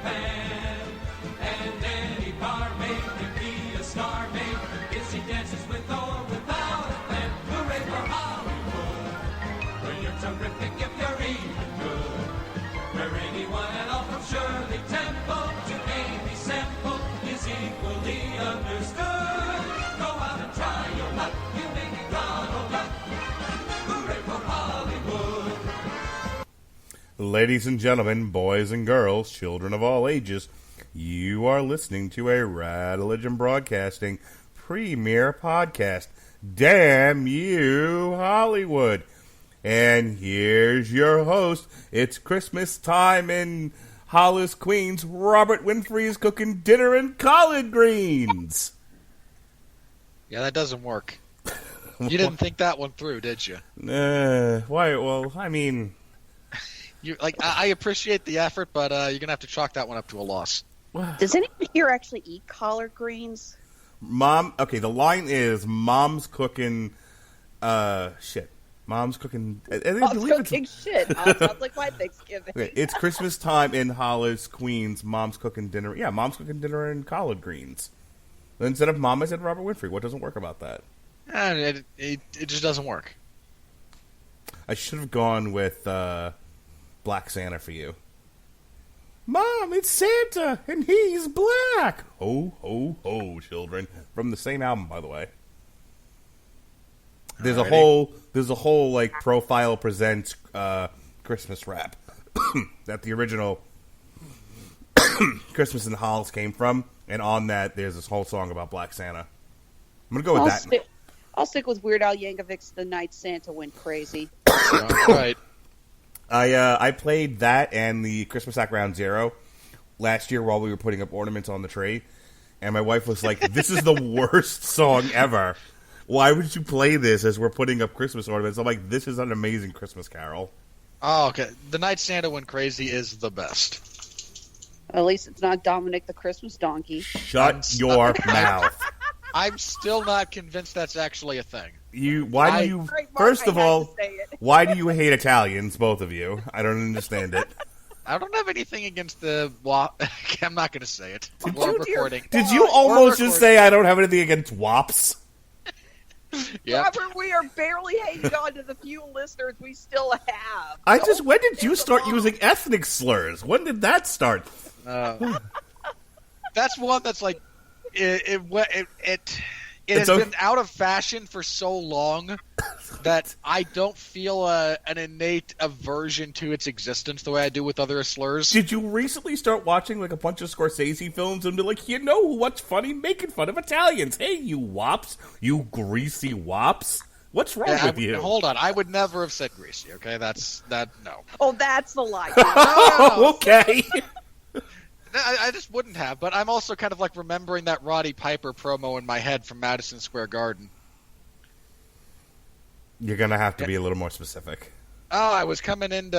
pan. And any barmaid can be a star maid if she dances with or without a plan. Hooray for Hollywood, where you're terrific if you're even good. Where anyone at all from Shirley Temple to Amy Semple is equally understood. Go out and try your luck, you may be Donald Duck. Hooray for Hollywood. Ladies and gentlemen, boys and girls, children of all ages, you are listening to a Radulich and Broadcasting premiere podcast. Damn you, Hollywood. And here's your host. It's Christmas time in Hollis, Queens. Robert Winfree is cooking dinner and collard greens. Yeah, that doesn't work. You didn't think that one through, did you? Why? Well, I mean... I appreciate the effort, but you're going to have to chalk that one up to a loss. Does anyone here actually eat collard greens? Okay, the line is, Mom's cooking, shit. Mom's cooking... Mom's cooking shit. Sounds like my Thanksgiving. Okay, it's Christmas time in Hollis, Queens. Mom's cooking dinner. Yeah, Mom's cooking dinner and collard greens. Instead of Mom, I said Robert Winfree. What doesn't work about that? It just doesn't work. I should have gone with Black Santa for you. Mom, it's Santa, and he's black. Ho, ho, ho, children. From the same album, by the way. There's a whole like Profile Presents Christmas rap that the original Christmas in the Halls came from, and on that there's this whole song about Black Santa. I'm gonna go with that. I'll stick with Weird Al Yankovic's "The Night Santa Went Crazy." Right. I played that and the Christmas at Ground Zero last year while we were putting up ornaments on the tree, and my wife was like, "This is the worst song ever. Why would you play this as we're putting up Christmas ornaments?" I'm like, "This is an amazing Christmas carol." Oh, okay. The Night Santa Went Crazy is the best. At least it's not Dominic the Christmas Donkey. Shut your mouth. I'm still not convinced that's actually a thing. First of all, why do you hate Italians, both of you? I don't understand it. I don't have anything against the... I'm not going to say it. Did you almost just say I don't have anything against WAPs? Yep. Robert, we are barely hanging on to the few listeners we still have. When did you start using ethnic slurs? When did that start? That's one that's like... It has been out of fashion for so long that I don't feel an innate aversion to its existence the way I do with other slurs. Did you recently start watching like a bunch of Scorsese films and be like, you know what's funny? Making fun of Italians. Hey, you wops. You greasy wops. What's wrong with you? Hold on. I would never have said greasy, okay? No. Oh, that's the lie. No. Okay. I just wouldn't have, but I'm also kind of like remembering that Roddy Piper promo in my head from Madison Square Garden. You're going to have to be a little more specific. Oh, I was coming in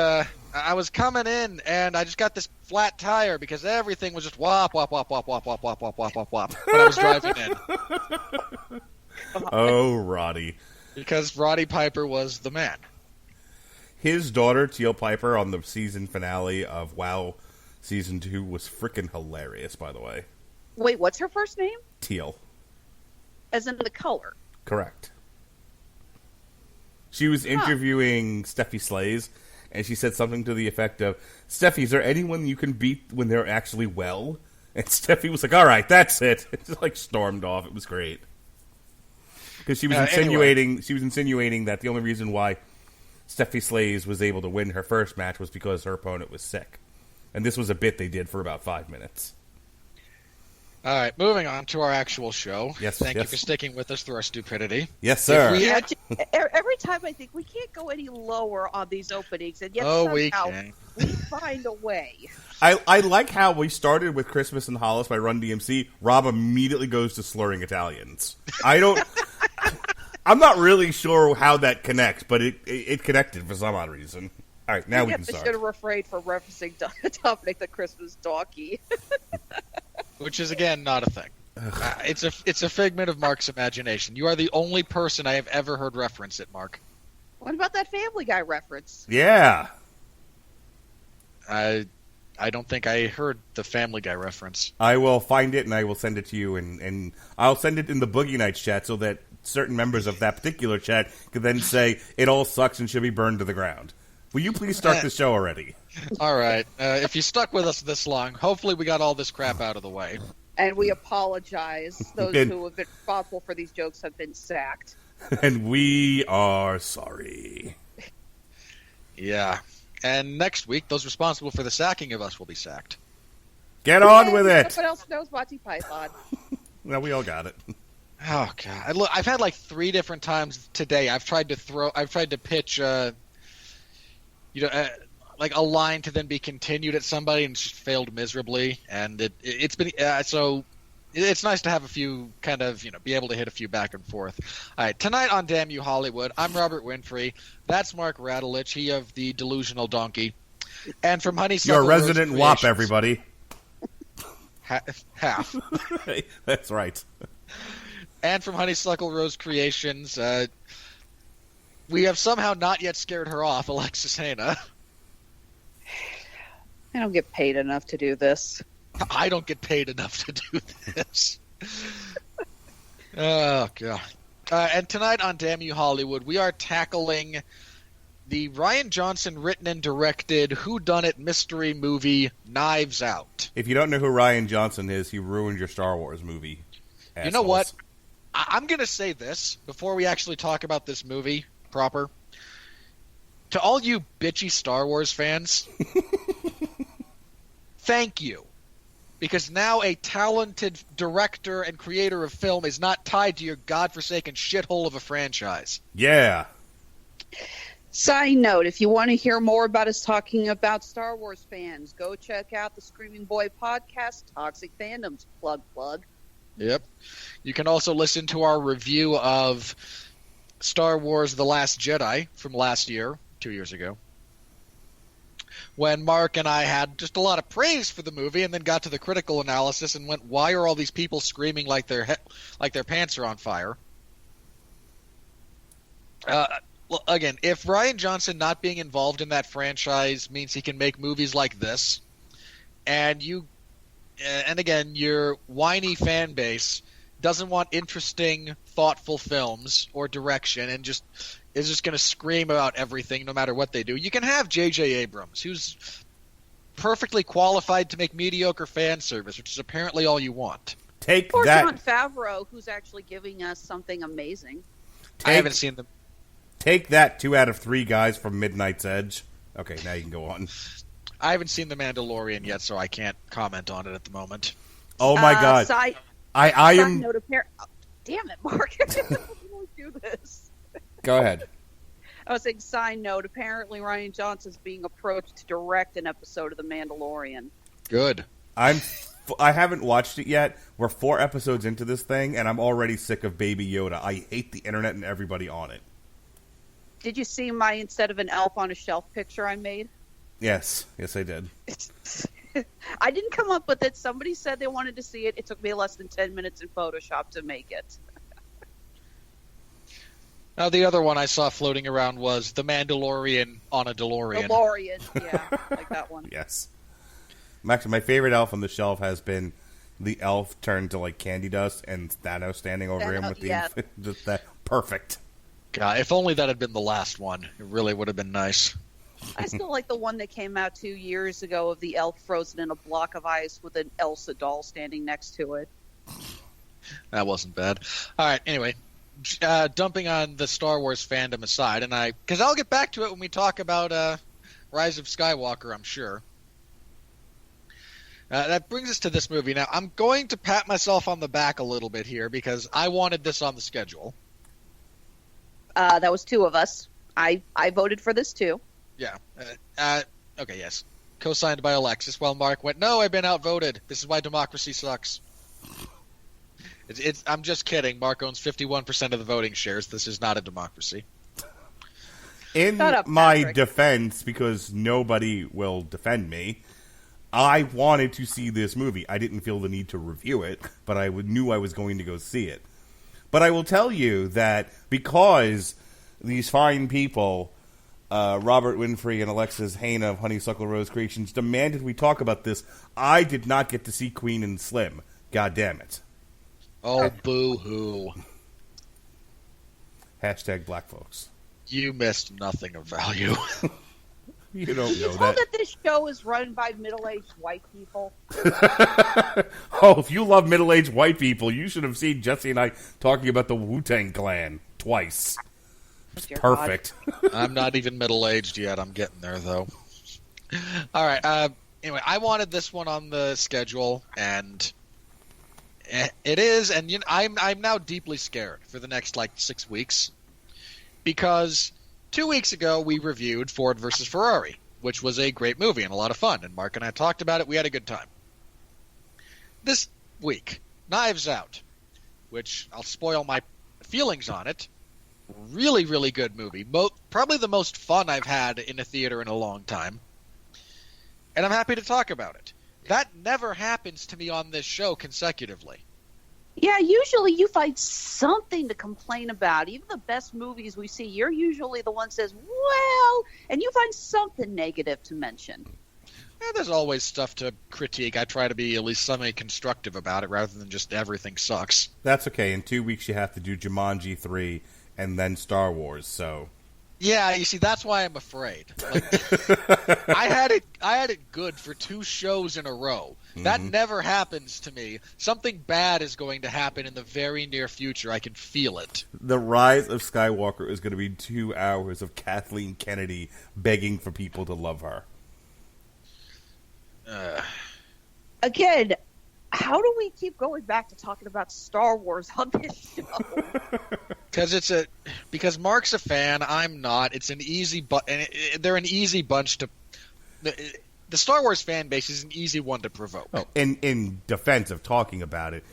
and I just got this flat tire because everything was just wop, wop, wop, wop, wop, wop, wop, wop, wop, wop, wop, when I was driving in. Oh, Roddy. Because Roddy Piper was the man. His daughter, Teal Piper, on the season finale of WoW Season 2 was freaking hilarious, by the way. Wait, what's her first name? Teal. As in the color? Correct. She was interviewing Steffi Slays, and she said something to the effect of, "Steffi, is there anyone you can beat when they're actually well?" And Steffi was like, "All right, that's it." It just like stormed off. It was great. Because she was insinuating that the only reason why Steffi Slays was able to win her first match was because her opponent was sick. And this was a bit they did for about 5 minutes. All right, moving on to our actual show. Yes, Thank you for sticking with us through our stupidity. Yes, sir. Every time I think we can't go any lower on these openings, and yet we find a way. I like how we started with Christmas in Hollis by Run DMC. Rob immediately goes to slurring Italians. I'm not really sure how that connects, but it connected for some odd reason. All right, now we can start. I should have refrained from referencing Dominic the Christmas Donkey. Which is, again, not a thing. It's a figment of Mark's imagination. You are the only person I have ever heard reference it, Mark. What about that Family Guy reference? Yeah. I don't think I heard the Family Guy reference. I will find it and I will send it to you, and I'll send it in the Boogie Nights chat so that certain members of that particular chat could then say it all sucks and should be burned to the ground. Will you please start the show already? All right. If you stuck with us this long, hopefully we got all this crap out of the way. And we apologize. Those who have been responsible for these jokes have been sacked. And we are sorry. Yeah. And next week, those responsible for the sacking of us will be sacked. Get on with it. What else knows Monty Python? Well, we all got it. Oh God! Look, I've had like 3 different times today. I've tried to pitch, like a line to then be continued at somebody, and it's just failed miserably. And it's been so. It's nice to have a few kind of be able to hit a few back and forth. All right, tonight on Damn You Hollywood, I'm Robert Winfree. That's Mark Radulich, he of the Delusional Donkey, and from Honeysuckle Your resident Rose wop, Creations- everybody. Half. That's right. And from Honeysuckle Rose Creations, we have somehow not yet scared her off, Alexis Hejna. I don't get paid enough to do this. I don't get paid enough to do this. Oh, God. And tonight on Damn You Hollywood, we are tackling the Rian Johnson written and directed whodunit mystery movie Knives Out. If you don't know who Rian Johnson is, he ruined your Star Wars movie. You know what? I'm going to say this before we actually talk about this movie proper. To all you bitchy Star Wars fans, thank you. Because now a talented director and creator of film is not tied to your godforsaken shithole of a franchise. Yeah. Side note, if you want to hear more about us talking about Star Wars fans, go check out the Screaming Boy podcast, Toxic Fandoms. Plug, plug. Yep. You can also listen to our review of Star Wars The Last Jedi from last year, 2 years ago, when Mark and I had just a lot of praise for the movie and then got to the critical analysis and went, why are all these people screaming like their pants are on fire? Again, if Rian Johnson not being involved in that franchise means he can make movies like this, and again, your whiny fan base doesn't want interesting, thoughtful films or direction and is just going to scream about everything no matter what they do, you can have J.J. Abrams, who's perfectly qualified to make mediocre fan service, which is apparently all you want. Or Jon Favreau, who's actually giving us something amazing. I haven't seen them. Take that, 2 out of 3 guys from Midnight's Edge. Okay, now you can go on. I haven't seen The Mandalorian yet, so I can't comment on it at the moment. Oh my God! I am. Note damn it, Mark! I don't do this. Go ahead. I was saying, side note. Apparently, Rian Johnson's being approached to direct an episode of The Mandalorian. Good. I haven't watched it yet. We're 4 episodes into this thing, and I'm already sick of Baby Yoda. I hate the internet and everybody on it. Did you see my instead of an elf on a shelf picture I made? Yes, I did. I didn't come up with it. Somebody said they wanted to see it. It took me less than 10 minutes in Photoshop to make it. Now, the other one I saw floating around was The Mandalorian on a DeLorean. DeLorean, yeah, like that one. Yes. Actually, my favorite elf on the shelf has been the elf turned to like candy dust and Thanos standing over him with the just that perfect. God, if only that had been the last one. It really would have been nice. I still like the one that came out 2 years ago of the elf frozen in a block of ice with an Elsa doll standing next to it. That wasn't bad. All right, anyway, dumping on the Star Wars fandom aside, because I'll get back to it when we talk about Rise of Skywalker, I'm sure. That brings us to this movie. Now, I'm going to pat myself on the back a little bit here because I wanted this on the schedule. That was 2 of us. I voted for this too. Yeah. Okay, yes. Co-signed by Alexis, while Mark went, no, I've been outvoted. This is why democracy sucks. I'm just kidding. Mark owns 51% of the voting shares. This is not a democracy. In my defense, because nobody will defend me, I wanted to see this movie. I didn't feel the need to review it, but I knew I was going to go see it. But I will tell you that because these fine people Robert Winfree and Alexis Hejna of Honeysuckle Rose Creations demanded we talk about this. I did not get to see Queen and Slim. God damn it. Oh, boo-hoo. Hashtag black folks. You missed nothing of value. You don't You know told that. that this show is run by middle-aged white people. Oh, if you love middle-aged white people, you should have seen Jesse and I talking about the Wu-Tang Clan twice. It's Dear perfect. I'm not even middle-aged yet. I'm getting there, though. All right. Anyway, I wanted this one on the schedule, and it is. And I'm now deeply scared for the next, 6 weeks. Because 2 weeks ago, we reviewed Ford versus Ferrari, which was a great movie and a lot of fun. And Mark and I talked about it. We had a good time. This week, Knives Out, which I'll spoil my feelings on it. Really, really good movie. Probably the most fun I've had in a theater in a long time. And I'm happy to talk about it. That never happens to me on this show consecutively. Yeah, usually you find something to complain about. Even the best movies we see, you're usually the one that says, well, and you find something negative to mention. Yeah, there's always stuff to critique. I try to be at least semi-constructive about it rather than just everything sucks. That's okay. In 2 weeks, you have to do Jumanji 3 and then Star Wars, so... Yeah, you see, that's why I'm afraid. I had it good for 2 shows in a row. That never happens to me. Something bad is going to happen in the very near future. I can feel it. The Rise of Skywalker is going to be 2 hours of Kathleen Kennedy begging for people to love her. Again, how do we keep going back to talking about Star Wars on this show? Because Mark's a fan, I'm not. It's an easy they're an easy bunch to. The Star Wars fan base is an easy one to provoke. Oh, in defense of talking about it,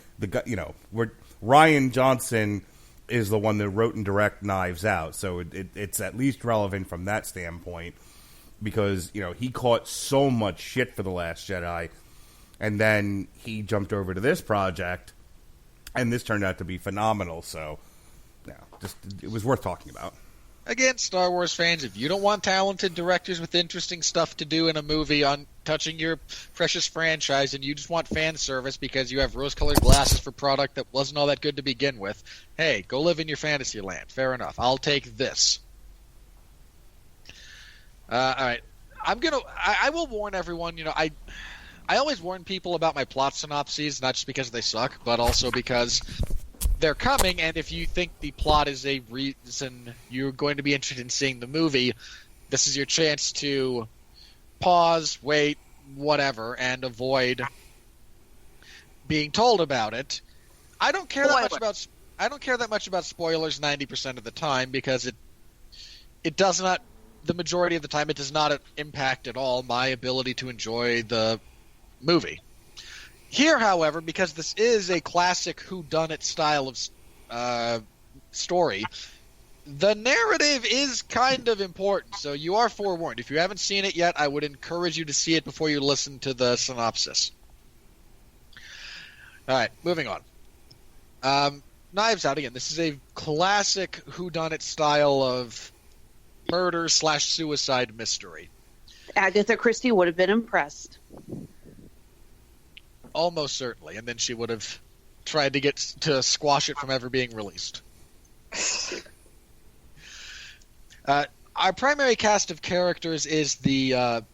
Ryan Johnson is the one that wrote and directed Knives Out, so it's at least relevant from that standpoint because he caught so much shit for The Last Jedi, and then he jumped over to this project, and this turned out to be phenomenal. So, it was worth talking about. Again, Star Wars fans, if you don't want talented directors with interesting stuff to do in a movie on touching your precious franchise and you just want fan service because you have rose-colored glasses for product that wasn't all that good to begin with, hey, go live in your fantasy land. Fair enough. I'll take this. All right. I will warn everyone, I always warn people about my plot synopses, not just because they suck, but also because they're coming, and if you think the plot is a reason you're going to be interested in seeing the movie, this is your chance to pause, wait, whatever, and avoid being told about it. I don't care that much about spoilers 90% of the time because it does not, the majority of the time, it does not impact at all my ability to enjoy the movie. Here, however, because this is a classic whodunit style of story, the narrative is kind of important, so you are forewarned. If you haven't seen it yet, I would encourage you to see it before you listen to the synopsis. All right, moving on. Knives Out, again, this is a classic whodunit style of murder/suicide mystery. Agatha Christie would have been impressed. Almost certainly, and then she would have tried to squash it from ever being released. Our primary cast of characters is is there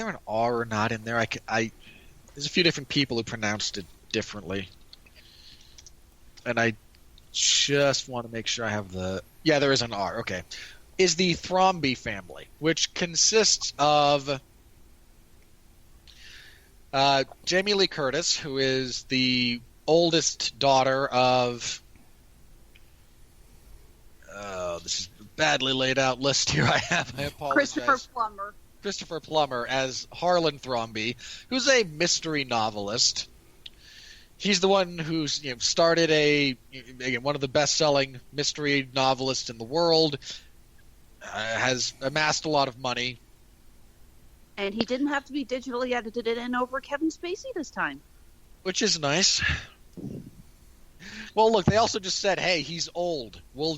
an R or not in there? There's a few different people who pronounced it differently, and I just want to make sure I have there is an R. Okay, is the Thromby family, which consists of Jamie Lee Curtis, who is the oldest daughter of... this is a badly laid out list here I have. I apologize. Christopher Plummer as Harlan Thromby, who's a mystery novelist. He's the one who's started one of the best-selling mystery novelists in the world, has amassed a lot of money. And he didn't have to be digitally edited in over Kevin Spacey this time. Which is nice. Well, look, they also just said, hey, he's old. We'll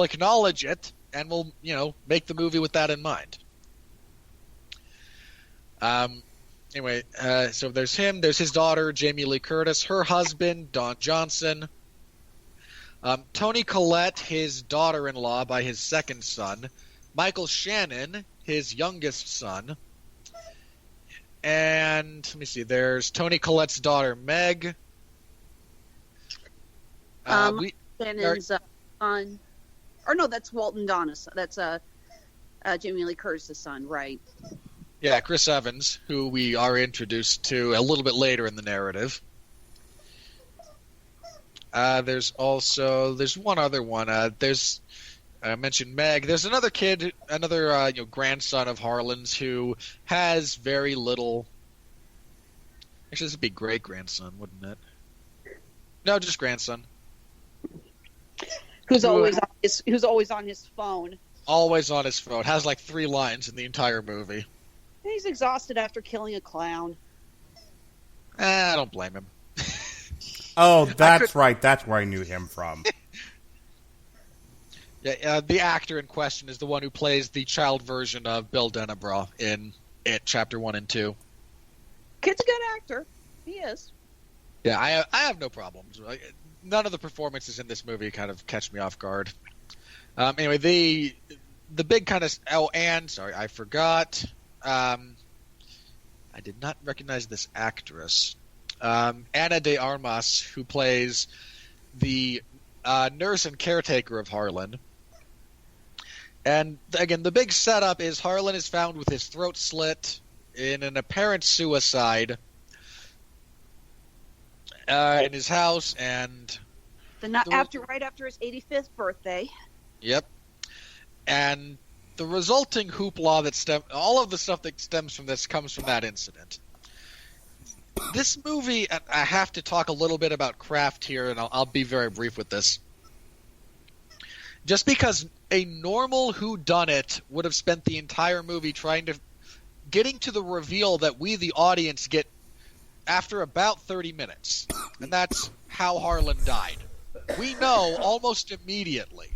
acknowledge it and we'll, make the movie with that in mind. Anyway, so there's him. There's his daughter, Jamie Lee Curtis. Her husband, Don Johnson. Toni Collette, his daughter-in-law by his second son. Michael Shannon, his youngest son. And, let me see, there's Toni Collette's daughter, Meg. Shannon's son. Or no, that's Walton Donna's. That's Jamie Lee Curtis' son, right? Yeah, Chris Evans, who we are introduced to a little bit later in the narrative. There's one other one. I mentioned Meg. There's another kid, another grandson of Harlan's who has very little. Actually, this would be great grandson, wouldn't it? No, just grandson. Who's always on his phone. Always on his phone. Has like 3 lines in the entire movie. He's exhausted after killing a clown. I don't blame him. Oh, that's right. That's where I knew him from. Yeah, the actor in question is the one who plays the child version of Bill Denebrough in It Chapter 1 and 2. Kid's a good actor. He is. Yeah, I have no problems. None of the performances in this movie kind of catch me off guard. Anyway, the big kind of... Oh, and, sorry, I forgot... I did not recognize this actress. Ana de Armas, who plays the nurse and caretaker of Harlan. And again, the big setup is Harlan is found with his throat slit in an apparent suicide in his house, and right after his 85th birthday. Yep. And the resulting hoopla all of the stuff that stems from this comes from that incident. This movie, I have to talk a little bit about craft here, and I'll be very brief with this. Just because a normal whodunit would have spent the entire movie getting to the reveal that we, the audience, get after about 30 minutes. And that's how Harlan died. We know almost immediately.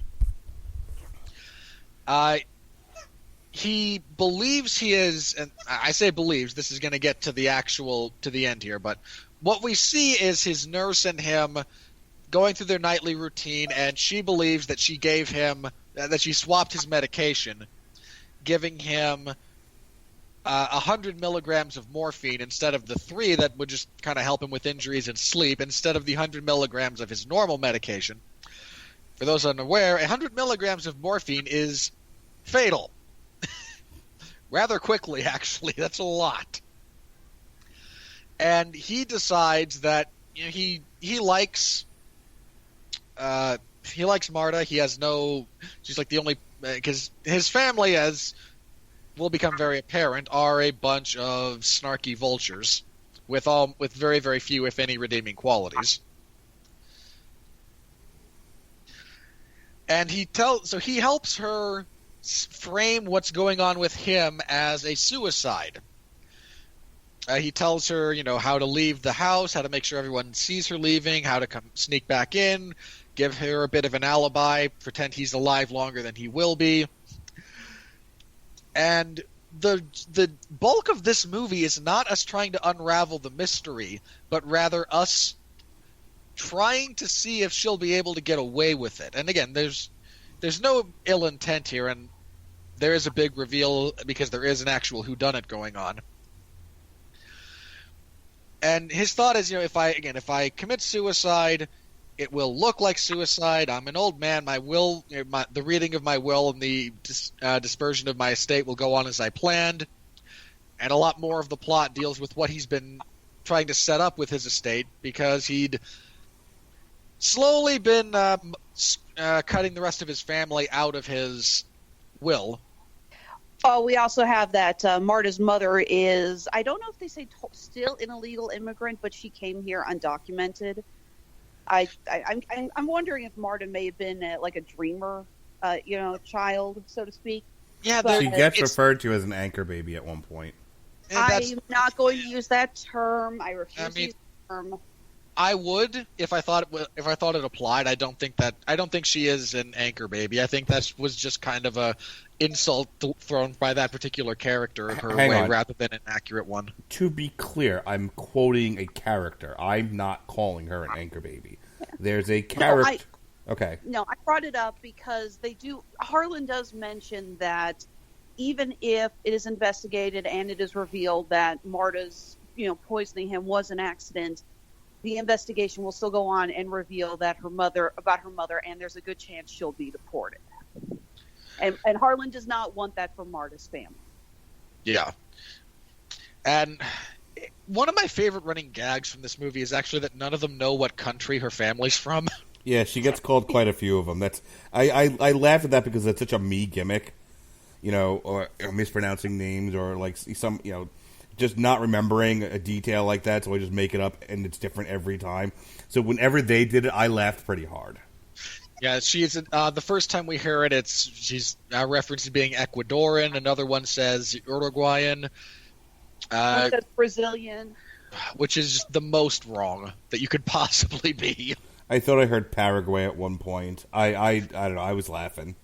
He believes he is, and I say believes, this is going to get to the end here, but what we see is his nurse and him going through their nightly routine, and she believes that that she swapped his medication, giving him 100 milligrams of morphine instead of the 3 that would just kind of help him with injuries and sleep, instead of the 100 milligrams of his normal medication. For those unaware, 100 milligrams of morphine is fatal. Rather quickly, actually. That's a lot. And he decides that he likes Marta. He has she's like the only, because his family, as will become very apparent, are a bunch of snarky vultures with very, very few, if any, redeeming qualities. And he helps her frame what's going on with him as a suicide. He tells her, how to leave the house, how to make sure everyone sees her leaving, how to sneak back in, give her a bit of an alibi, pretend he's alive longer than he will be. And the bulk of this movie is not us trying to unravel the mystery, but rather us trying to see if she'll be able to get away with it. And again, there's no ill intent here, and there is a big reveal because there is an actual whodunit going on. And his thought is, if I commit suicide, it will look like suicide. I'm an old man. My will, the reading of my will and the dispersion of my estate will go on as I planned. And a lot more of the plot deals with what he's been trying to set up with his estate, because he'd slowly been cutting the rest of his family out of his will. Oh, we also have that Marta's mother is, I don't know if they say still an illegal immigrant, but she came here undocumented. I'm wondering if Marta may have been like a dreamer, child, so to speak. Yeah, she gets referred to as an anchor baby at one point. I'm not going to use that term. I refuse to use the term. I would if I thought it applied. I don't think she is an anchor baby. I think that was just kind of a insult thrown by that particular character her Hang way on. rather than an accurate one. To be clear, I'm quoting a character. I'm not calling her an anchor baby. There's a character. Okay. No, I brought it up because Harlan does mention that even if it is investigated and it is revealed that Marta's, poisoning him was an accident, the investigation will still go on and reveal that her mother, and there's a good chance she'll be deported. And Harlan does not want that for Marta's family. Yeah. And one of my favorite running gags from this movie is actually that none of them know what country her family's from. Yeah, she gets called quite a few of them. I laugh at that because it's such a me gimmick, or mispronouncing names or like some, just not remembering a detail like that. So I just make it up and it's different every time. So whenever they did it, I laughed pretty hard. Yeah, she's the first time we hear it, she's referenced being Ecuadorian. Another one says Uruguayan. One says Brazilian. Which is the most wrong that you could possibly be. I thought I heard Paraguay at one point. I don't know. I was laughing.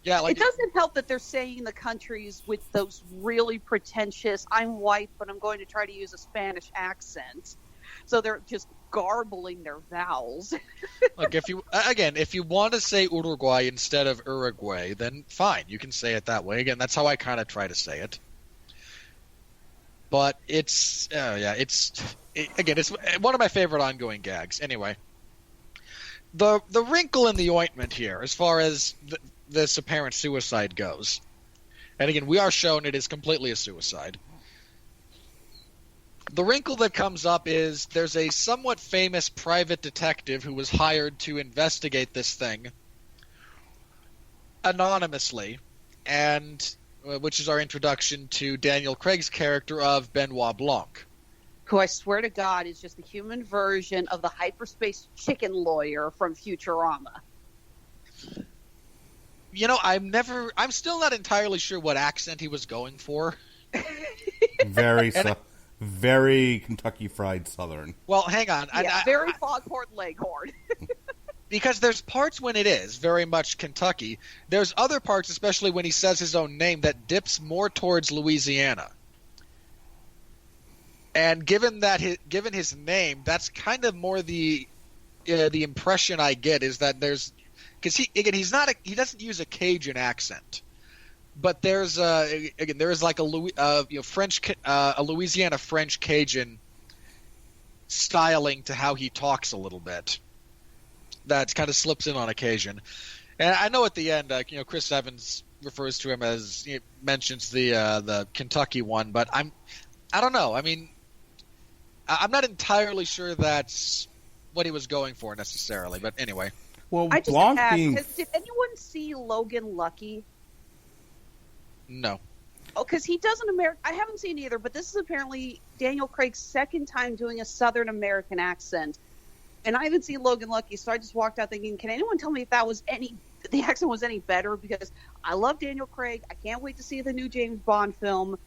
Yeah, it doesn't help that they're saying the countries with those really pretentious, I'm white, but I'm going to try to use a Spanish accent. So they're just garbling their vowels. Look, if you want to say Uruguay instead of Uruguay, then fine, you can say it that way. Again, that's how I kind of try to say it. But it's one of my favorite ongoing gags. Anyway, the wrinkle in the ointment here, as far as this apparent suicide goes, and again, we are shown it is completely a suicide. The wrinkle that comes up is there's a somewhat famous private detective who was hired to investigate this thing anonymously, and which is our introduction to Daniel Craig's character of Benoit Blanc. Who I swear to God is just the human version of the hyperspace chicken lawyer from Futurama. I'm still not entirely sure what accent he was going for. Very Kentucky Fried Southern. Well, hang on. Yeah, very Foghorn Leghorn. Because there's parts when it is very much Kentucky. There's other parts, especially when he says his own name, that dips more towards Louisiana. And given his name, that's kind of more the impression I get is that because he doesn't use a Cajun accent. But there is like a Louisiana French Cajun styling to how he talks a little bit. That kind of slips in on occasion. And I know at the end, Chris Evans refers to him as mentions the Kentucky one, but I don't know. I mean, I'm not entirely sure that's what he was going for necessarily. But anyway, well, I just did anyone see Logan Lucky? No. Oh, because he does an American. I haven't seen either, but this is apparently Daniel Craig's second time doing a Southern American accent, and I haven't seen Logan Lucky, so I just walked out thinking, can anyone tell me if the accent was any better? Because I love Daniel Craig. I can't wait to see the new James Bond film,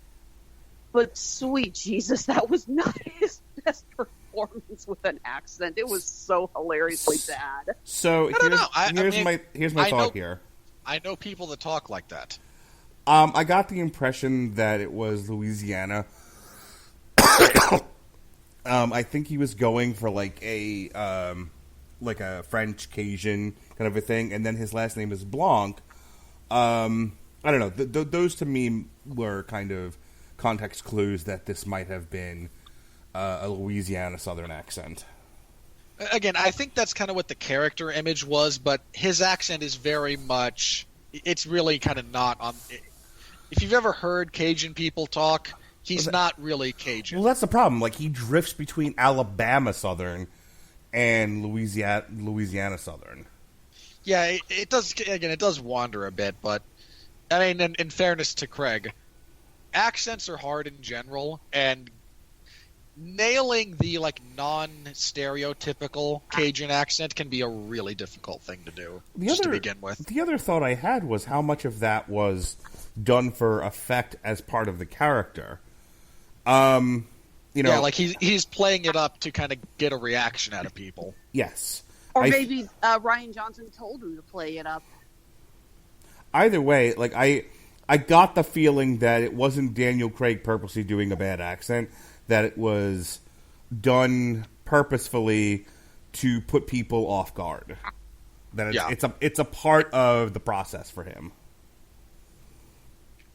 but sweet Jesus, that was not his best performance with an accent. It was so hilariously bad. So here's my thought here. I know people that talk like that. I got the impression that it was Louisiana. I think he was going for like a French Cajun kind of a thing, and then his last name is Blanc. I don't know. Those to me were kind of context clues that this might have been a Louisiana Southern accent. Again, I think that's kind of what the character image was, but his accent is very much. It's really kind of not on. If you've ever heard Cajun people talk, he's not really Cajun. Well, that's the problem. Like, he drifts between Alabama Southern and Louisiana Southern. Yeah, it does. Again, it does wander a bit, but I mean, in fairness to Craig, accents are hard in general, and nailing the non-stereotypical Cajun accent can be a really difficult thing to do to begin with. The other thought I had was how much of that was done for effect as part of the character. You know, Yeah, like he's playing it up to kind of get a reaction out of people. yes. Or maybe Ryan Johnson told him to play it up. Either way, like I got the feeling that it wasn't Daniel Craig purposely doing a bad accent, that it was done purposefully to put people off guard. That it's a part of the process for him.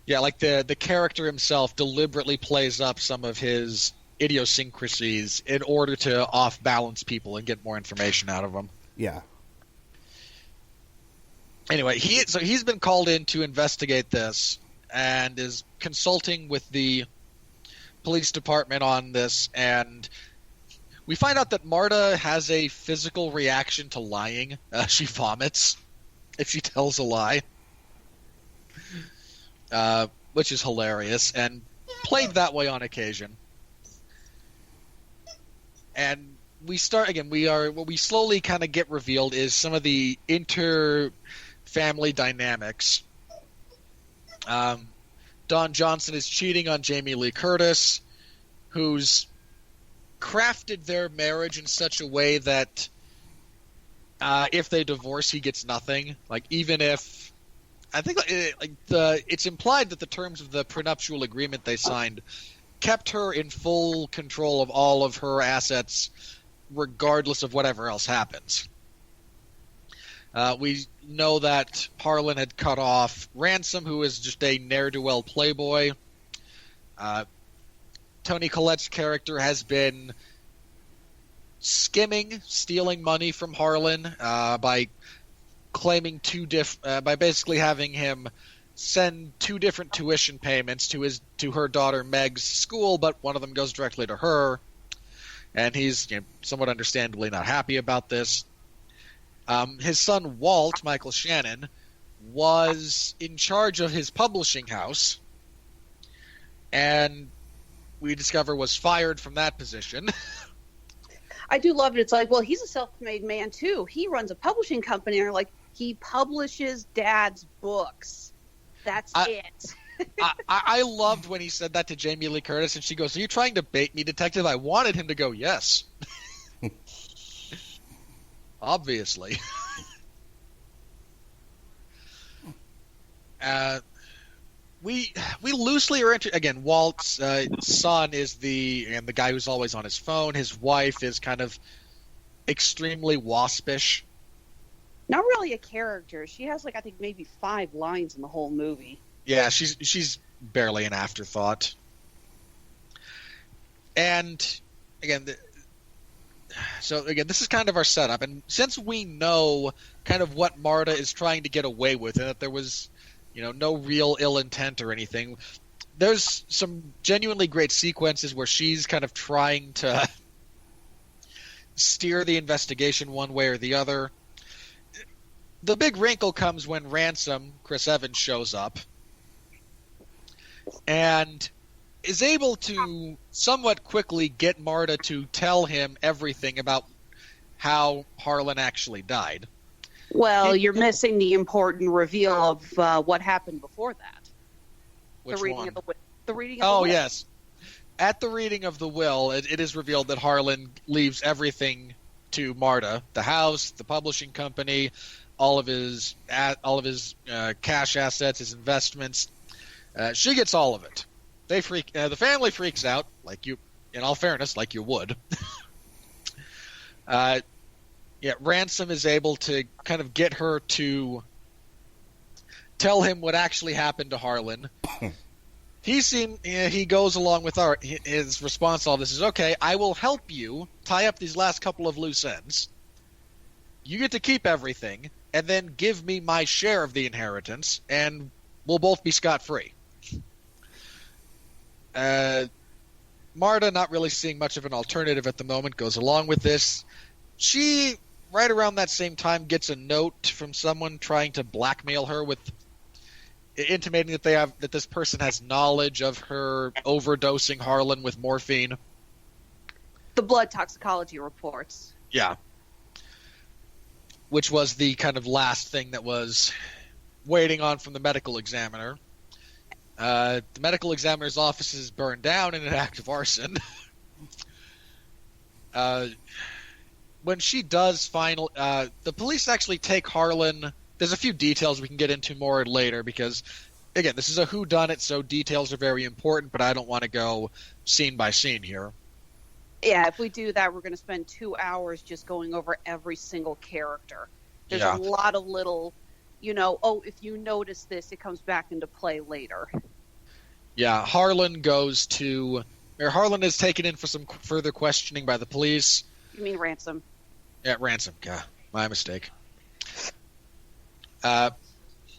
Yeah, like the character himself deliberately plays up some of his idiosyncrasies in order to off-balance people and get more information out of them. Yeah. Anyway, he's been called in to investigate this and is consulting with the police department on this, and we find out that Marta has a physical reaction to lying. She vomits if she tells a lie, which is hilarious and played that way on occasion. And we start again. What we slowly kind of get revealed is some of the inter-family dynamics. Don Johnson is cheating on Jamie Lee Curtis, who's crafted their marriage in such a way that if they divorce, he gets nothing. Like, even if I think it's implied that the terms of the prenuptial agreement they signed kept her in full control of all of her assets, regardless of whatever else happens. We know that Harlan had cut off Ransom, who is just a ne'er-do-well playboy. Toni Collette's character has been stealing money from Harlan by claiming by basically having him send two different tuition payments to her daughter Meg's school, but one of them goes directly to her, and he's somewhat understandably not happy about this. His son Walt, Michael Shannon, was in charge of his publishing house, and we discover was fired from that position. I do love it. It's like, well, he's a self-made man too. He runs a publishing company, and like he publishes Dad's books. That's it. I loved when he said that to Jamie Lee Curtis, and she goes, "Are you trying to bait me, detective?" I wanted him to go, "Yes." Obviously. We loosely are again. Walt's son is the guy who's always on his phone. His wife is kind of extremely waspish. Not really a character. She has I think maybe 5 lines in the whole movie. Yeah, she's barely an afterthought. And again, this is kind of our setup. And since we know kind of what Marta is trying to get away with, and that there was no real ill intent or anything, there's some genuinely great sequences where she's kind of trying to steer the investigation one way or the other. The big wrinkle comes when Ransom, Chris Evans, shows up and is able to somewhat quickly get Marta to tell him everything about how Harlan actually died. Well, you're missing the important reveal of what happened before that. Which the reading one? Of the reading of the will. Yes. At the reading of the will, it is revealed that Harlan leaves everything to Marta: the house, the publishing company, all of his cash assets, his investments. She gets all of it. The family freaks out, like you. In all fairness, like you would. Ransom is able to kind of get her to tell him what actually happened to Harlan. He goes along with his response to all this is, okay, I will help you tie up these last couple of loose ends. You get to keep everything, and then give me my share of the inheritance, and we'll both be scot-free. Marta, not really seeing much of an alternative at the moment, goes along with this. She, right around that same time, gets a note from someone trying to blackmail her with intimating that this person has knowledge of her overdosing Harlan with morphine. The blood toxicology reports. Yeah. Which was the kind of last thing that was waiting on from the medical examiner. The medical examiner's office is burned down in an act of arson. when she does the police actually take Harlan. There's a few details we can get into more later because, again, this is a whodunit, so details are very important, but I don't want to go scene by scene here. Yeah, if we do that, we're going to spend 2 hours just going over every single character. There's a lot of little, if you notice this, it comes back into play later. Yeah, Harlan is taken in for some further questioning by the police. You mean Ransom? Yeah, Ransom. Yeah, my mistake.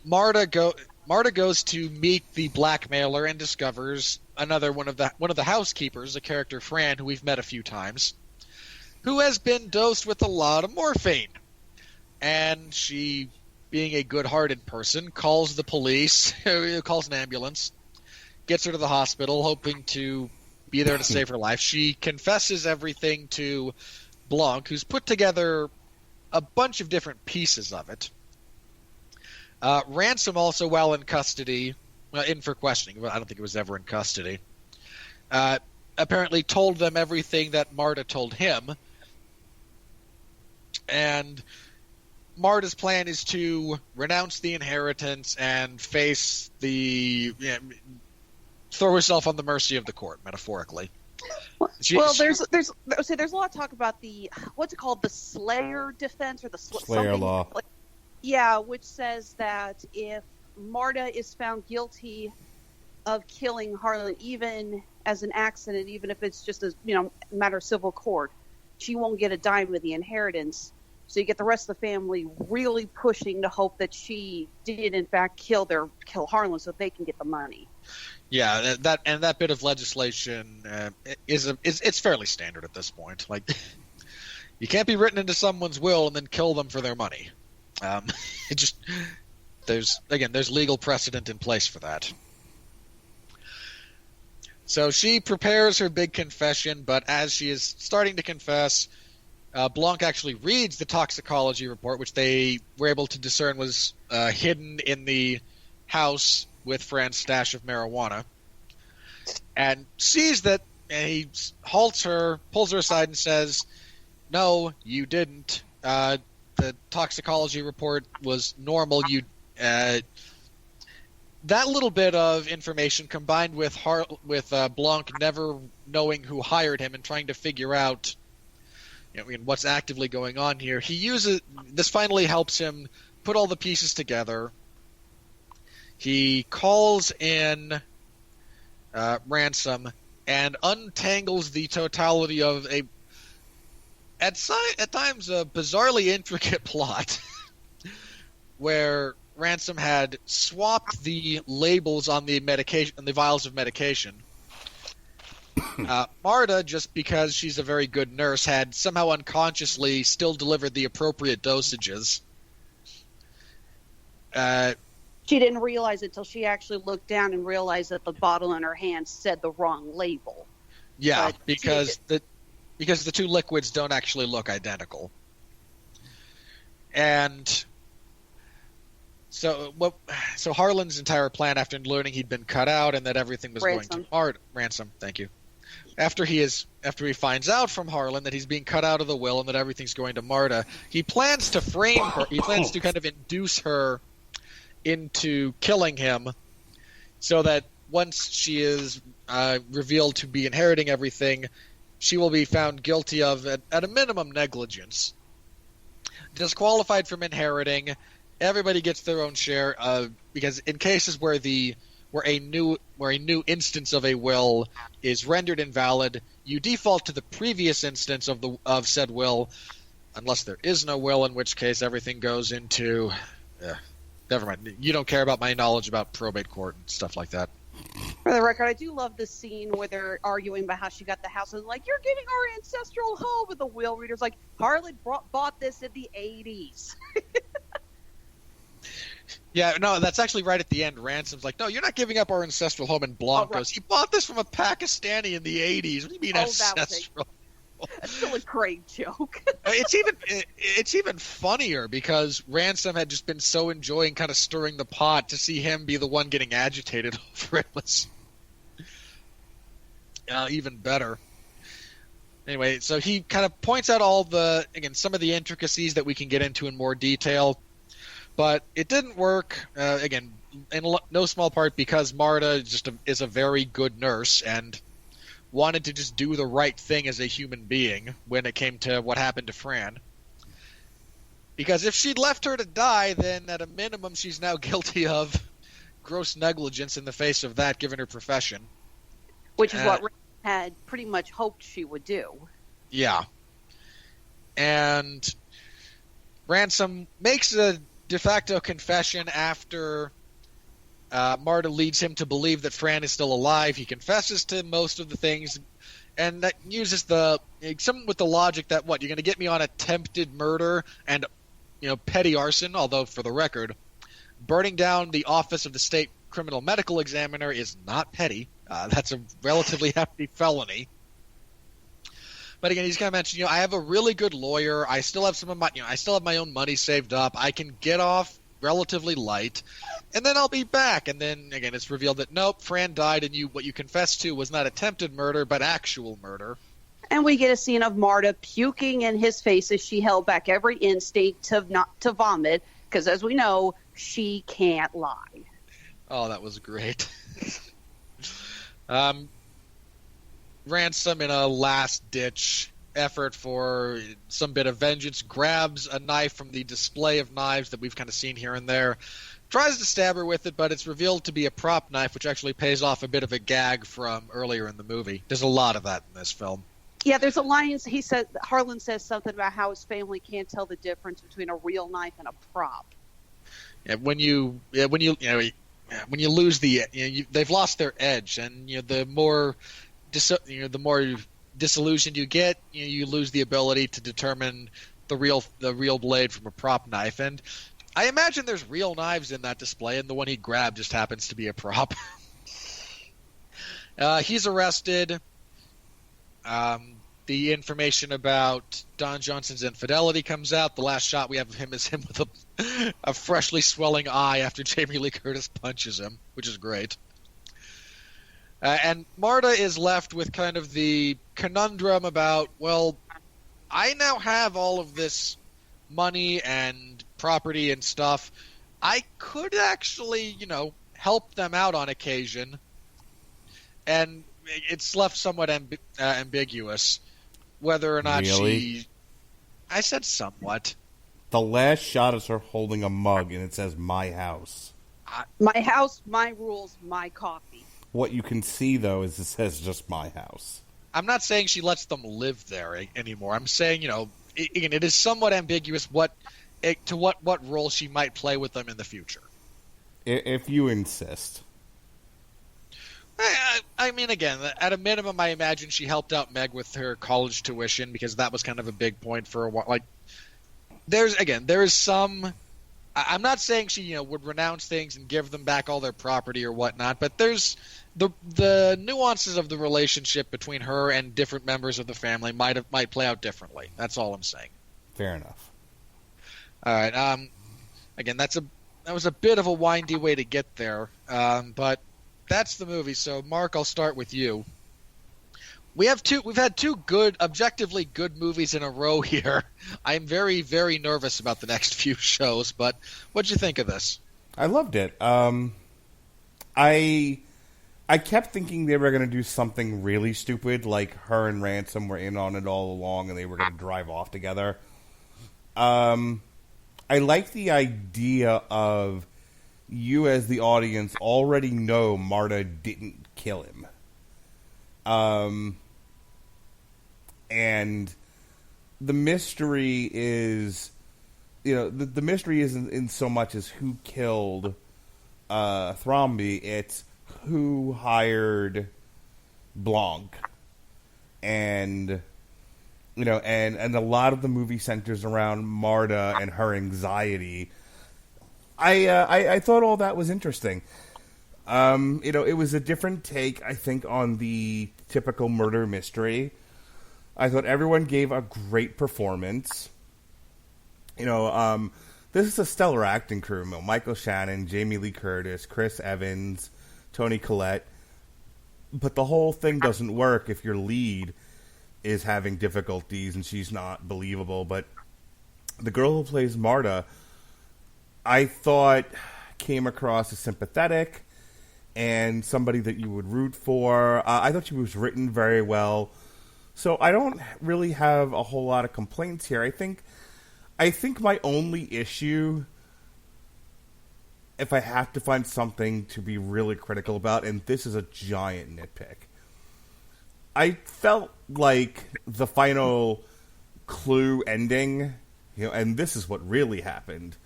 Marta goes to meet the blackmailer and discovers another one of the housekeepers, a character Fran, who we've met a few times, who has been dosed with a lot of morphine. And she, being a good-hearted person, calls the police, calls an ambulance, gets her to the hospital, hoping to be there to save her life. She confesses everything to Blanc, who's put together a bunch of different pieces of it. Ransom also, while in custody, in for questioning, but I don't think it was ever in custody, apparently told them everything that Marta told him. And Marta's plan is to renounce the inheritance and face throw herself on the mercy of the court, metaphorically. There's a lot of talk about the what's it called, the Slayer defense or the Slayer law. Which says that if Marta is found guilty of killing Harlan, even as an accident, even if it's just a matter of civil court, she won't get a dime of the inheritance. So you get the rest of the family really pushing to hope that she did in fact kill Harlan so they can get the money. Yeah, that bit of legislation it's fairly standard at this point. Like, you can't be written into someone's will and then kill them for their money. There's legal precedent in place for that. So she prepares her big confession, but as she is starting to confess, Blanc actually reads the toxicology report, which they were able to discern was hidden in the house with Fran's stash of marijuana, and sees that, and he halts her, pulls her aside, and says, "No, you didn't. The toxicology report was normal. That little bit of information, combined with Blanc never knowing who hired him and trying to figure out what's actively going on here, this finally helps him put all the pieces together. He calls in Ransom and untangles the totality of at times a bizarrely intricate plot where Ransom had swapped the labels on the vials of medication. Marta, just because she's a very good nurse, had somehow unconsciously still delivered the appropriate dosages. She didn't realize it until she actually looked down and realized that the bottle in her hand said the wrong label. Yeah, because the two liquids don't actually look identical. And so Harlan's entire plan, after learning he'd been cut out and that everything was going to Marta, Ransom, thank you. After he finds out from Harlan that he's being cut out of the will and that everything's going to Marta, he plans to frame her. He plans to kind of induce her into killing him, so that once she is revealed to be inheriting everything, she will be found guilty of, at a minimum, negligence. Disqualified from inheriting, everybody gets their own share, because in cases where a new instance of a will is rendered invalid, you default to the previous instance of said will, unless there is no will, in which case everything goes into never mind. You don't care about my knowledge about probate court and stuff like that. For the record, I do love the scene where they're arguing about how she got the house, and like, you're giving our ancestral home, and the will reader's like, Harlan bought this in the 80s. Yeah, no, that's actually right at the end. Ransom's like, no, you're not giving up our ancestral home, and Blanc goes, he bought this from a Pakistani in the 80s. What do you mean ancestral? That's still a great joke. It's even funnier because Ransom had just been so enjoying kind of stirring the pot. To see him be the one getting agitated over it was even better. Anyway, so he kind of points out some of the intricacies that we can get into in more detail, but it didn't work, in no small part because Marta is a very good nurse and wanted to just do the right thing as a human being when it came to what happened to Fran. Because if she'd left her to die, then at a minimum she's now guilty of gross negligence in the face of that, given her profession. Which is what Rand had pretty much hoped she would do. Yeah. And Ransom makes a de facto confession after Marta leads him to believe that Fran is still alive. He confesses to most of the things, and that uses some with the logic that, you're going to get me on attempted murder and petty arson, although for the record, burning down the office of the state criminal medical examiner is not petty. That's a relatively hefty felony. But again, he's kind of mentioned, I have a really good lawyer. I still have I still have my own money saved up. I can get off relatively light, and then I'll be back. And then again, it's revealed that nope, Fran died, and what you confessed to was not attempted murder, but actual murder. And we get a scene of Marta puking in his face as she held back every instinct not to vomit, because as we know, she can't lie. Oh, that was great. Ransom, in a last-ditch effort for some bit of vengeance, grabs a knife from the display of knives that we've kind of seen here and there, tries to stab her with it, but it's revealed to be a prop knife, which actually pays off a bit of a gag from earlier in the movie. There's a lot of that in this film. Yeah, there's a line. Harlan says something about how his family can't tell the difference between a real knife and a prop. Yeah, when you lose they've lost their edge, and the more disillusioned you get, you lose the ability to determine the real blade from a prop knife. And I imagine there's real knives in that display, and the one he grabbed just happens to be a prop. He's arrested. The information about Don Johnson's infidelity comes out. The last shot we have of him is him with a freshly swelling eye after Jamie Lee Curtis punches him, which is great. And Marta is left with kind of the conundrum about, I now have all of this money and property and stuff. I could actually, help them out on occasion. And it's left somewhat ambiguous whether or not Really? I said somewhat. The last shot is her holding a mug, and it says, "My house." My house, my rules, my coffee. What you can see, though, is it says just "My house." I'm not saying she lets them live there anymore. I'm saying, it is somewhat ambiguous what role she might play with them in the future. If you insist. I mean, again, at a minimum, I imagine she helped out Meg with her college tuition, because that was kind of a big point for a while. There is some. I'm not saying she, would renounce things and give them back all their property or whatnot, but there's the nuances of the relationship between her and different members of the family might play out differently. That's all I'm saying. Fair enough. All right. Again, that was a bit of a windy way to get there, but that's the movie. So, Mark, I'll start with you. We've had two objectively good movies in a row here. I'm very, very nervous about the next few shows, but what'd you think of this? I loved it. I kept thinking they were going to do something really stupid, like her and Ransom were in on it all along, and they were going to drive off together. I like the idea of you as the audience already know Marta didn't kill him. And the mystery is, the mystery isn't in so much as who killed Thromby, it's who hired Blanc. And, and a lot of the movie centers around Marta and her anxiety. I thought all that was interesting. It was a different take, I think, on the typical murder mystery. I thought everyone gave a great performance. This is a stellar acting crew. Michael Shannon, Jamie Lee Curtis, Chris Evans, Toni Collette. But the whole thing doesn't work if your lead is having difficulties and she's not believable. But the girl who plays Marta, I thought came across as sympathetic and somebody that you would root for. I thought she was written very well. So I don't really have a whole lot of complaints here. I think my only issue, if I have to find something to be really critical about, and this is a giant nitpick, I felt like the final Clue ending, and this is what really happened,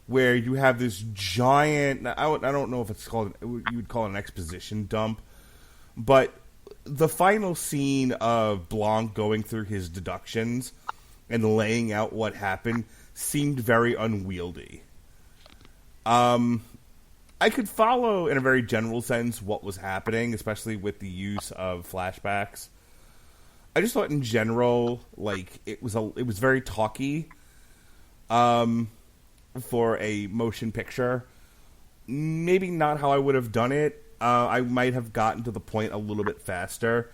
where you have this giant, I don't know if it's called, you would call it an exposition dump, but the final scene of Blanc going through his deductions and laying out what happened seemed very unwieldy. I could follow, in a very general sense, what was happening, especially with the use of flashbacks. I just thought, in general, like it was very talky, for a motion picture. Maybe not how I would have done it. I might have gotten to the point a little bit faster.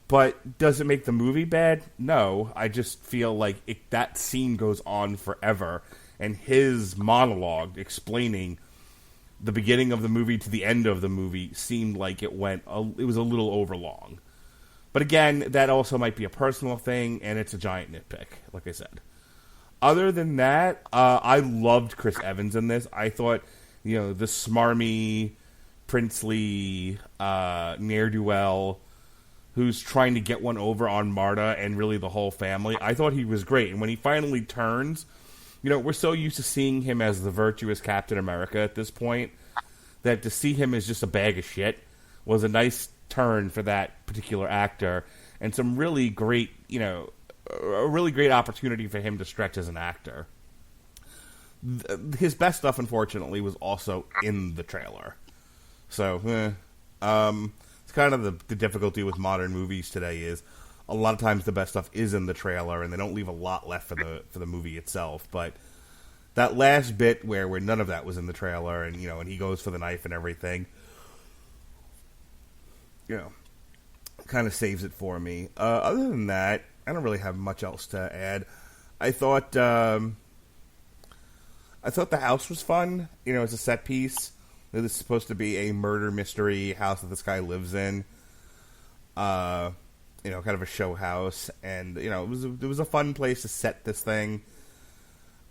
But does it make the movie bad? No. I just feel like that scene goes on forever. And his monologue explaining the beginning of the movie to the end of the movie seemed like it was a little overlong. But again, that also might be a personal thing, and it's a giant nitpick, like I said. Other than that, I loved Chris Evans in this. I thought, the smarmy, princely, ne'er-do-well who's trying to get one over on Marta and really the whole family. I thought he was great. And when he finally turns, we're so used to seeing him as the virtuous Captain America at this point that to see him as just a bag of shit was a nice turn for that particular actor and some really great, a really great opportunity for him to stretch as an actor. His best stuff, unfortunately, was also in the trailer. So, it's kind of the difficulty with modern movies today is a lot of times the best stuff is in the trailer, and they don't leave a lot left for the movie itself. But that last bit where none of that was in the trailer, and and he goes for the knife and everything, kind of saves it for me. Other than that, I don't really have much else to add. I thought the house was fun. As a set piece. This is supposed to be a murder mystery house that this guy lives in. Kind of a show house, and it was a fun place to set this thing.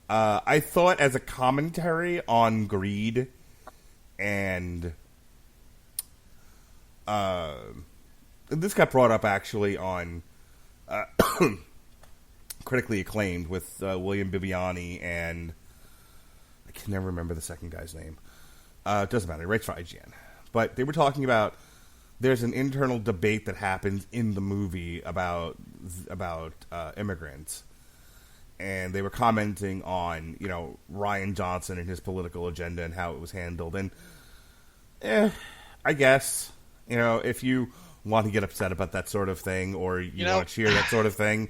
I thought as a commentary on greed and this got brought up actually on critically acclaimed with William Bibiani and I can never remember the second guy's name. It doesn't matter. He writes for IGN. But they were talking about there's an internal debate that happens in the movie about immigrants. And they were commenting on, Rian Johnson and his political agenda and how it was handled. And, I guess, if you want to get upset about that sort of thing or you want to cheer that sort of thing,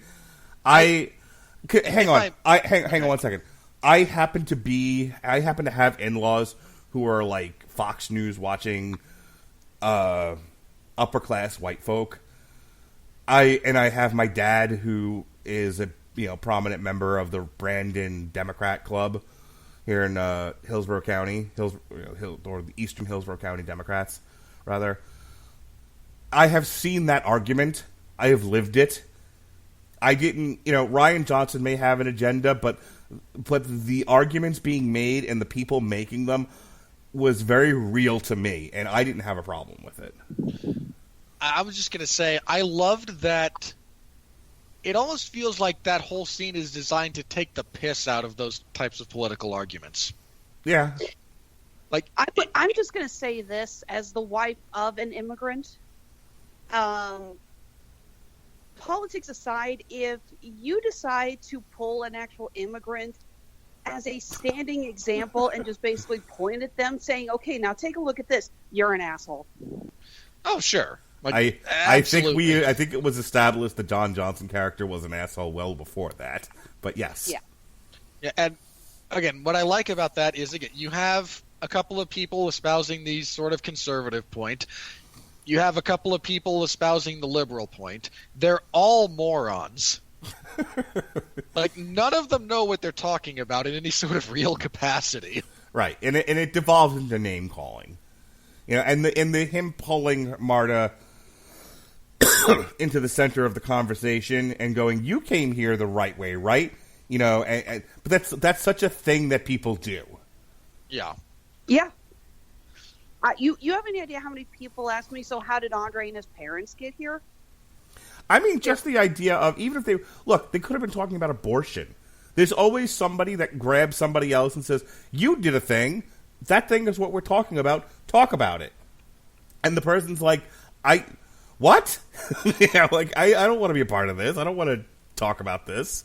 hang on 1 second. I happen to have in-laws who are like Fox News watching upper class white folk. I have my dad who is a prominent member of the Brandon Democrat Club here in Hillsborough County, or the Eastern Hillsborough County Democrats, rather. I have seen that argument. I have lived it. I didn't, Rian Johnson may have an agenda, but the arguments being made and the people making them was very real to me, and I didn't have a problem with it. I was just going to say, I loved that it almost feels like that whole scene is designed to take the piss out of those types of political arguments. Yeah. Like I'm just going to say this as the wife of an immigrant. Politics aside, if you decide to pull an actual immigrant as a standing example and just basically point at them saying, okay, now take a look at this, you're an asshole. Oh, sure. I think it was established the John Johnson character was an asshole well before that, but yes. Yeah, and again, what I like about that is, again, you have a couple of people espousing these sort of conservative point. You have a couple of people espousing the liberal point. They're all morons. Like, none of them know what they're talking about in any sort of real capacity. Right, and it devolves into name calling, and the him pulling Marta into the center of the conversation and going, "You came here the right way, right?" But that's such a thing that people do. Yeah. Yeah. You have any idea how many people ask me, so how did Andre and his parents get here? I mean, just the idea of, even if they could have been talking about abortion. There's always somebody that grabs somebody else and says, "You did a thing. That thing is what we're talking about. Talk about it." And the person's like, what? I don't want to be a part of this. I don't want to talk about this.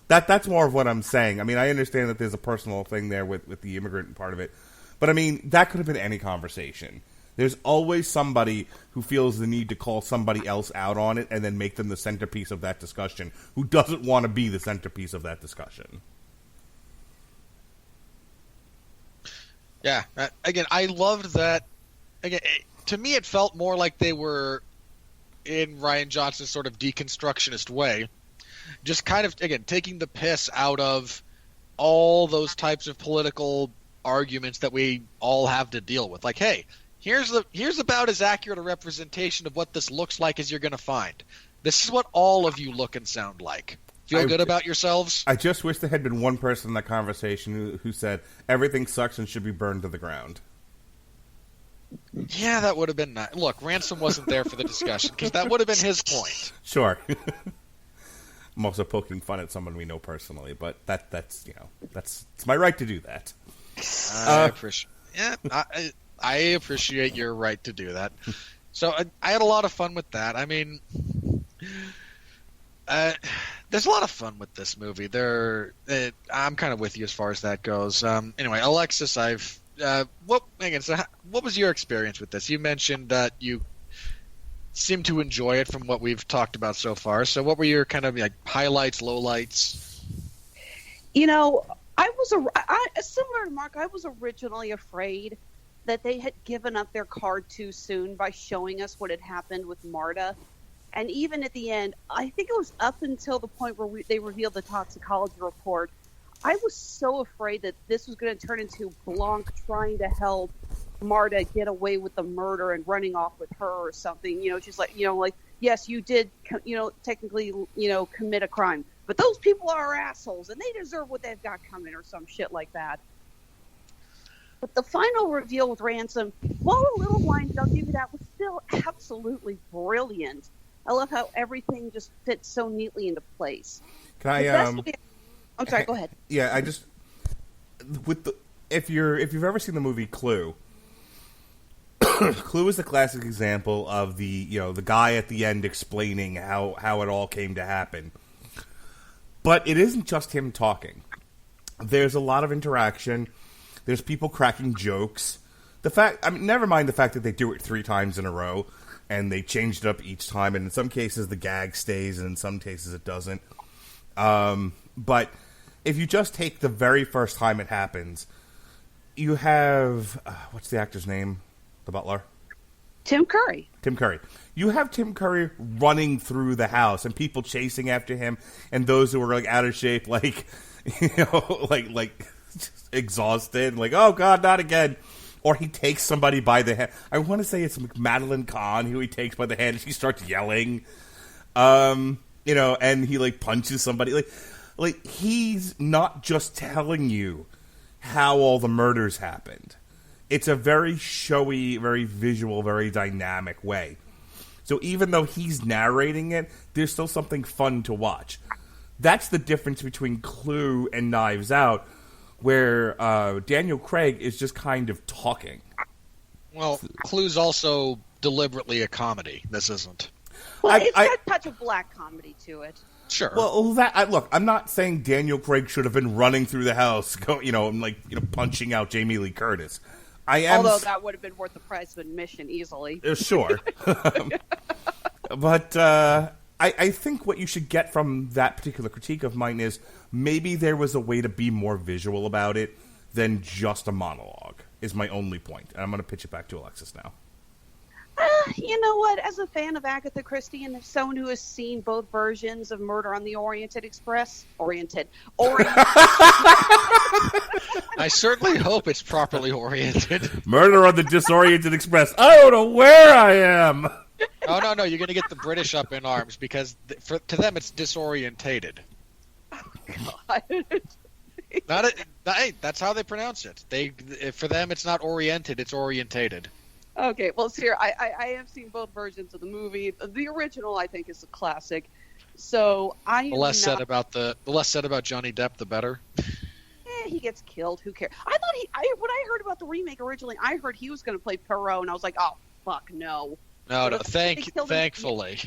That's more of what I'm saying. I mean, I understand that there's a personal thing there with the immigrant part of it. But, I mean, that could have been any conversation. There's always somebody who feels the need to call somebody else out on it and then make them the centerpiece of that discussion, who doesn't want to be the centerpiece of that discussion. Yeah. Again, I loved that. Again, to me, it felt more like they were, in Rian Johnson's sort of deconstructionist way, just kind of, again, taking the piss out of all those types of political arguments that we all have to deal with. Like, hey, here's about as accurate a representation of what this looks like as you're going to find. This is what all of you look and sound like. Feel good about yourselves? I just wish there had been one person in that conversation who said, everything sucks and should be burned to the ground. Yeah, that would have been nice. Look, Ransom wasn't there for the discussion, because that would have been his point. Sure. I'm also poking fun at someone we know personally, but that's it's my right to do that. I appreciate your right to do that. So I had a lot of fun with that. I mean, there's a lot of fun with this movie. I'm kind of with you as far as that goes. Anyway, Alexis, what was your experience with this? You mentioned that you seem to enjoy it from what we've talked about so far. So what were your kind of highlights, lowlights? I was similar to Mark. I was originally afraid that they had given up their card too soon by showing us what had happened with Marta. And even at the end, I think it was up until the point where they revealed the toxicology report, I was so afraid that this was going to turn into Blanc trying to help Marta get away with the murder and running off with her or something. She's like, yes, you did, technically, commit a crime. But those people are assholes, and they deserve what they've got coming, or some shit like that. But the final reveal with Ransom, while a little blind, I'll give you that, was still absolutely brilliant. I love how everything just fits so neatly into place. Can I? I'm sorry. Go ahead. Yeah, if you've ever seen the movie Clue, Clue is the classic example of the guy at the end explaining how it all came to happen. But it isn't just him talking. There's a lot of interaction. There's people cracking jokes. Never mind the fact that they do it 3 times in a row, and they changed it up each time, and in some cases the gag stays, and in some cases it doesn't. But if you just take the very first time it happens, you have... what's the actor's name? The butler? Tim Curry. Tim Curry. You have Tim Curry running through the house and people chasing after him, and those who are out of shape, like just exhausted, like, oh God, not again. Or he takes somebody by the hand. I want to say it's Madeline Kahn who he takes by the hand, and she starts yelling. And he punches somebody. Like he's not just telling you how all the murders happened. It's a very showy, very visual, very dynamic way. So even though he's narrating it, there's still something fun to watch. That's the difference between Clue and Knives Out, where Daniel Craig is just kind of talking. Well, Clue's also deliberately a comedy. This isn't. Well, it's got a touch of black comedy to it. Sure. Well, look, I'm not saying Daniel Craig should have been running through the house, punching out Jamie Lee Curtis. Although that would have been worth the price of admission easily. Sure. But I think what you should get from that particular critique of mine is maybe there was a way to be more visual about it than just a monologue, is my only point. And I'm going to pitch it back to Alexis now. You know what? As a fan of Agatha Christie and someone who has seen both versions of Murder on the Orient Express, I certainly hope it's properly oriented. Murder on the Disoriented Express. I don't know where I am. Oh, no, you're going to get the British up in arms because to them it's disorientated. God. Hey, that's how they pronounce it. For them, it's not oriented; it's orientated. Okay, well, here I have seen both versions of the movie. The original, I think, is a classic. So The less said about Johnny Depp, the better. He gets killed. Who cares? I thought when I heard about the remake originally, I heard he was going to play Perot, and I was like, oh fuck no. No, thankfully.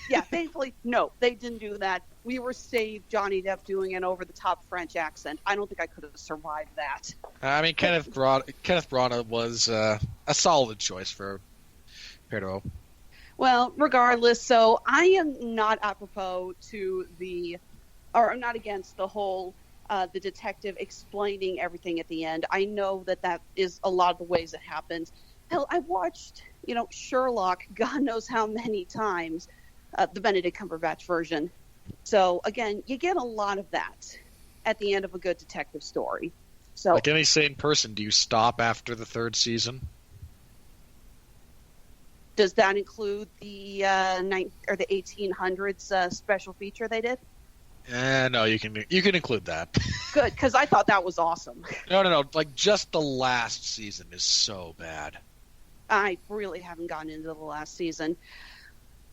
Yeah, thankfully, no, they didn't do that. We were saved Johnny Depp doing an over-the-top French accent. I don't think I could have survived that. I mean, Kenneth Branagh was a solid choice for Perot. Well, regardless, so I am not apropos to I'm not against the whole the detective explaining everything at the end. I know that is a lot of the ways it happens. Hell, I watched, Sherlock, God knows how many times, the Benedict Cumberbatch version. So, again, you get a lot of that at the end of a good detective story. So, like any sane person, do you stop after the third season? Does that include the 1800s special feature they did? No, you can include that. Good, because I thought that was awesome. No. Like, just the last season is so bad. I really haven't gotten into the last season.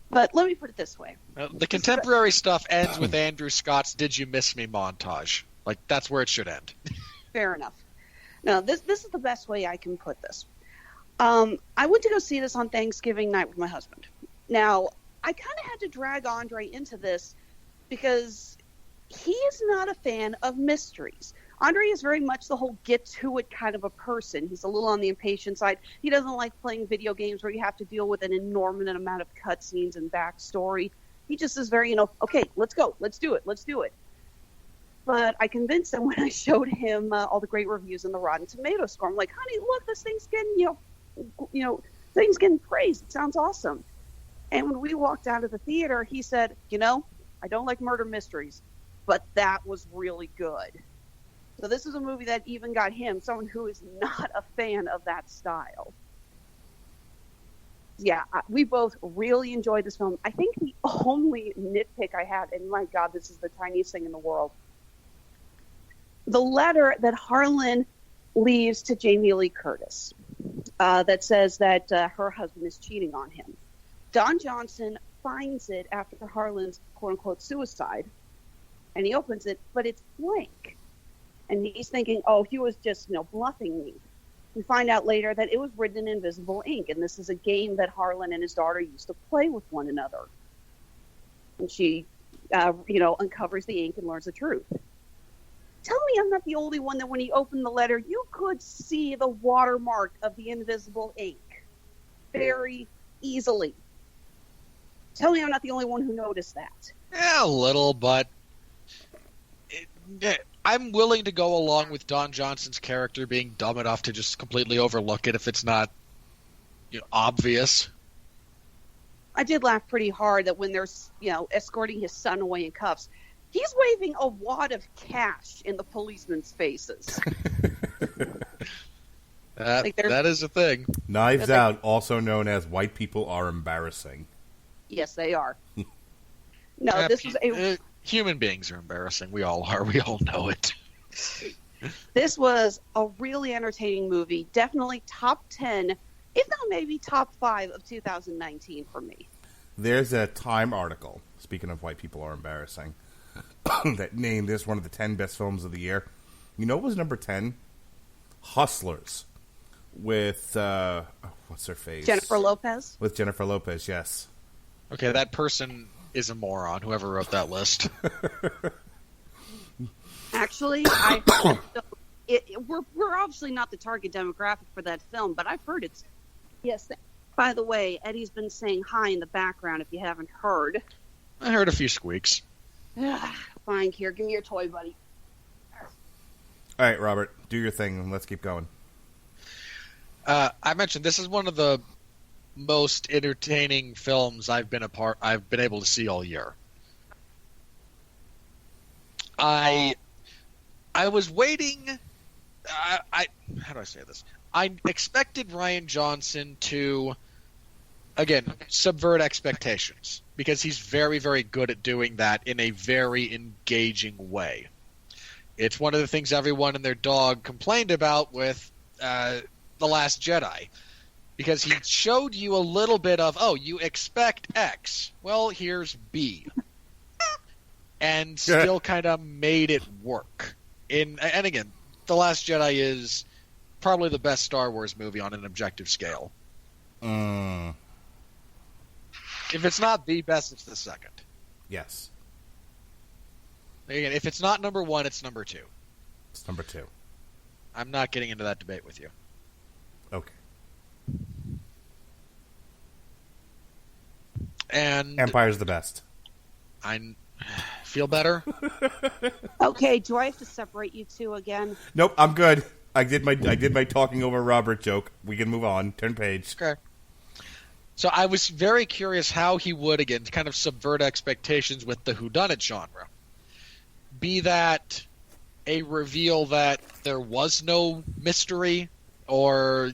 But let me put it this way. The contemporary stuff ends with Andrew Scott's Did You Miss Me montage. Like, that's where it should end. Fair enough. Now, this is the best way I can put this. I went to go see this on Thanksgiving night with my husband. Now, I kind of had to drag Andre into this because he is not a fan of mysteries. Andre is very much the whole get-to-it kind of a person. He's a little on the impatient side. He doesn't like playing video games where you have to deal with an enormous amount of cutscenes and backstory. He just is very, okay, let's go. Let's do it. But I convinced him when I showed him all the great reviews in the Rotten Tomatoes score. I'm like, honey, look, this thing's getting, things getting praised. It sounds awesome. And when we walked out of the theater, he said, I don't like murder mysteries, but that was really good. So this is a movie that even got him, someone who is not a fan of that style. Yeah, we both really enjoyed this film. I think the only nitpick I had, and my God, this is the tiniest thing in the world, the letter that Harlan leaves to Jamie Lee Curtis that says that her husband is cheating on him. Don Johnson finds it after Harlan's quote-unquote suicide, and he opens it, but it's blank. And he's thinking, oh, he was just, bluffing me. We find out later that it was written in invisible ink, and this is a game that Harlan and his daughter used to play with one another. And she, uncovers the ink and learns the truth. Tell me I'm not the only one that when he opened the letter, you could see the watermark of the invisible ink very easily. Tell me I'm not the only one who noticed that. Yeah, a little, but I'm willing to go along with Don Johnson's character being dumb enough to just completely overlook it if it's not obvious. I did laugh pretty hard that when they're, escorting his son away in cuffs, he's waving a wad of cash in the policemen's faces. That is a thing. Knives Out, also known as White People Are Embarrassing. Yes, they are. No, this was a... Human beings are embarrassing. We all are. We all know it. This was a really entertaining movie. Definitely top 10, if not maybe top 5 of 2019 for me. There's a Time article, speaking of White People Are Embarrassing, that named this one of the 10 best films of the year. You know what was number 10? Hustlers. With, what's her face? Jennifer Lopez? With Jennifer Lopez, yes. Okay, that person is a moron, whoever wrote that list. Actually, we're obviously not the target demographic for that film, but I've heard it's... Yes. By the way, Eddie's been saying hi in the background if you haven't heard. I heard a few squeaks. Fine, here, give me your toy, buddy. All right, Robert, do your thing and let's keep going. I mentioned this is one of the most entertaining films I've been able to see all year. I was waiting. How do I say this? I expected Rian Johnson to, again, subvert expectations because he's very, very good at doing that in a very engaging way. It's one of the things everyone and their dog complained about with The Last Jedi, because he showed you a little bit of, oh, you expect X. Well, here's B. And still kind of made it work. And again, The Last Jedi is probably the best Star Wars movie on an objective scale. If it's not the best, it's the second. Yes. Again, if it's not number one, it's number two. It's number two. I'm not getting into that debate with you. Okay. And Empire's the best. I feel better. Okay, do I have to separate you two again? Nope, I'm good. I did my talking over Robert joke. We can move on. Turn page. Okay. So I was very curious how he would, again, kind of subvert expectations with the whodunit genre. Be that a reveal that there was no mystery, or,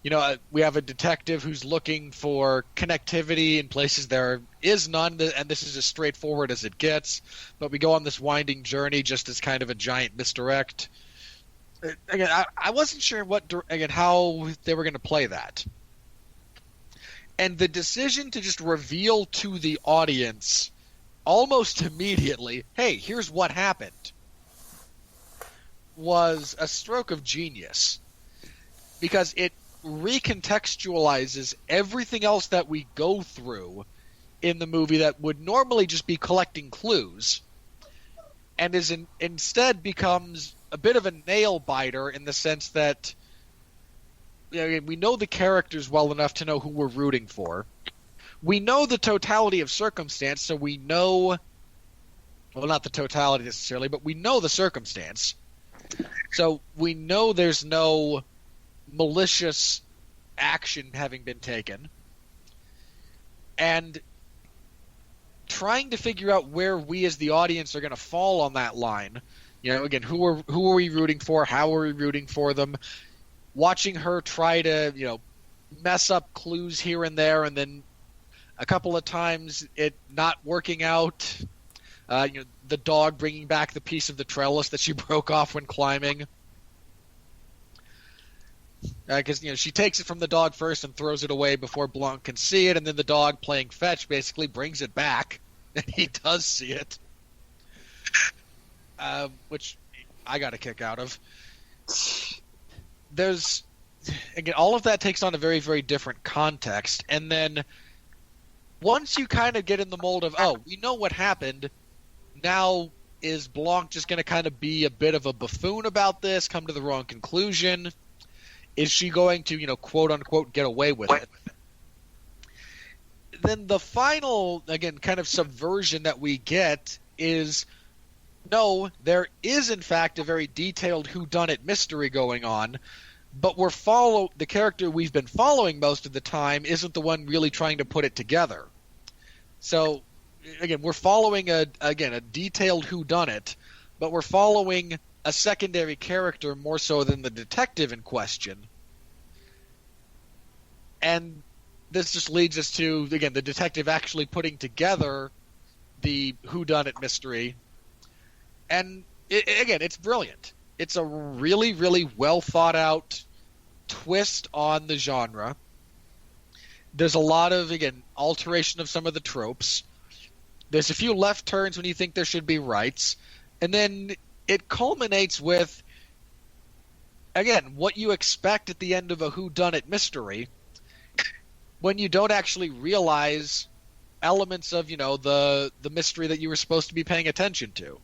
you know, we have a detective who's looking for connectivity in places there is none, and this is as straightforward as it gets, but we go on this winding journey just as kind of a giant misdirect. Again, I wasn't sure how they were going to play that. And the decision to just reveal to the audience almost immediately, hey, here's what happened, was a stroke of genius. Because it recontextualizes everything else that we go through in the movie that would normally just be collecting clues, and instead becomes a bit of a nail-biter in the sense that, you know, we know the characters well enough to know who we're rooting for. We know the totality of circumstance, so we know... Well, not the totality necessarily, but we know the circumstance. So we know there's no malicious action having been taken. And trying to figure out where we as the audience are going to fall on that line. You know, again, who are we rooting for? How are we rooting for them? Watching her try to, you know, mess up clues here and there, and then a couple of times it not working out. You know, the dog bringing back the piece of the trellis that she broke off when climbing. Because, you know, she takes it from the dog first and throws it away before Blanc can see it, and then the dog playing fetch basically brings it back, and he does see it. Which I got a kick out of. There's, again, all of that takes on a very, very different context, and then once you kind of get in the mold of, oh, we know what happened, now is Blanc just going to kind of be a bit of a buffoon about this, come to the wrong conclusion? Is she going to, you know, quote-unquote, get away with it? Then the final, again, kind of subversion that we get is, no, there is, in fact, a very detailed whodunit mystery going on, but the character we've been following most of the time isn't the one really trying to put it together. So, again, we're following a detailed whodunit, but we're following a secondary character more so than the detective in question. And this just leads us to, again, the detective actually putting together the whodunit mystery. And, again, it's brilliant. It's a really, really well thought out twist on the genre. There's a lot of, again, alteration of some of the tropes. There's a few left turns when you think there should be rights. And then it culminates with, again, what you expect at the end of a whodunit mystery when you don't actually realize elements of, you know, the mystery that you were supposed to be paying attention to.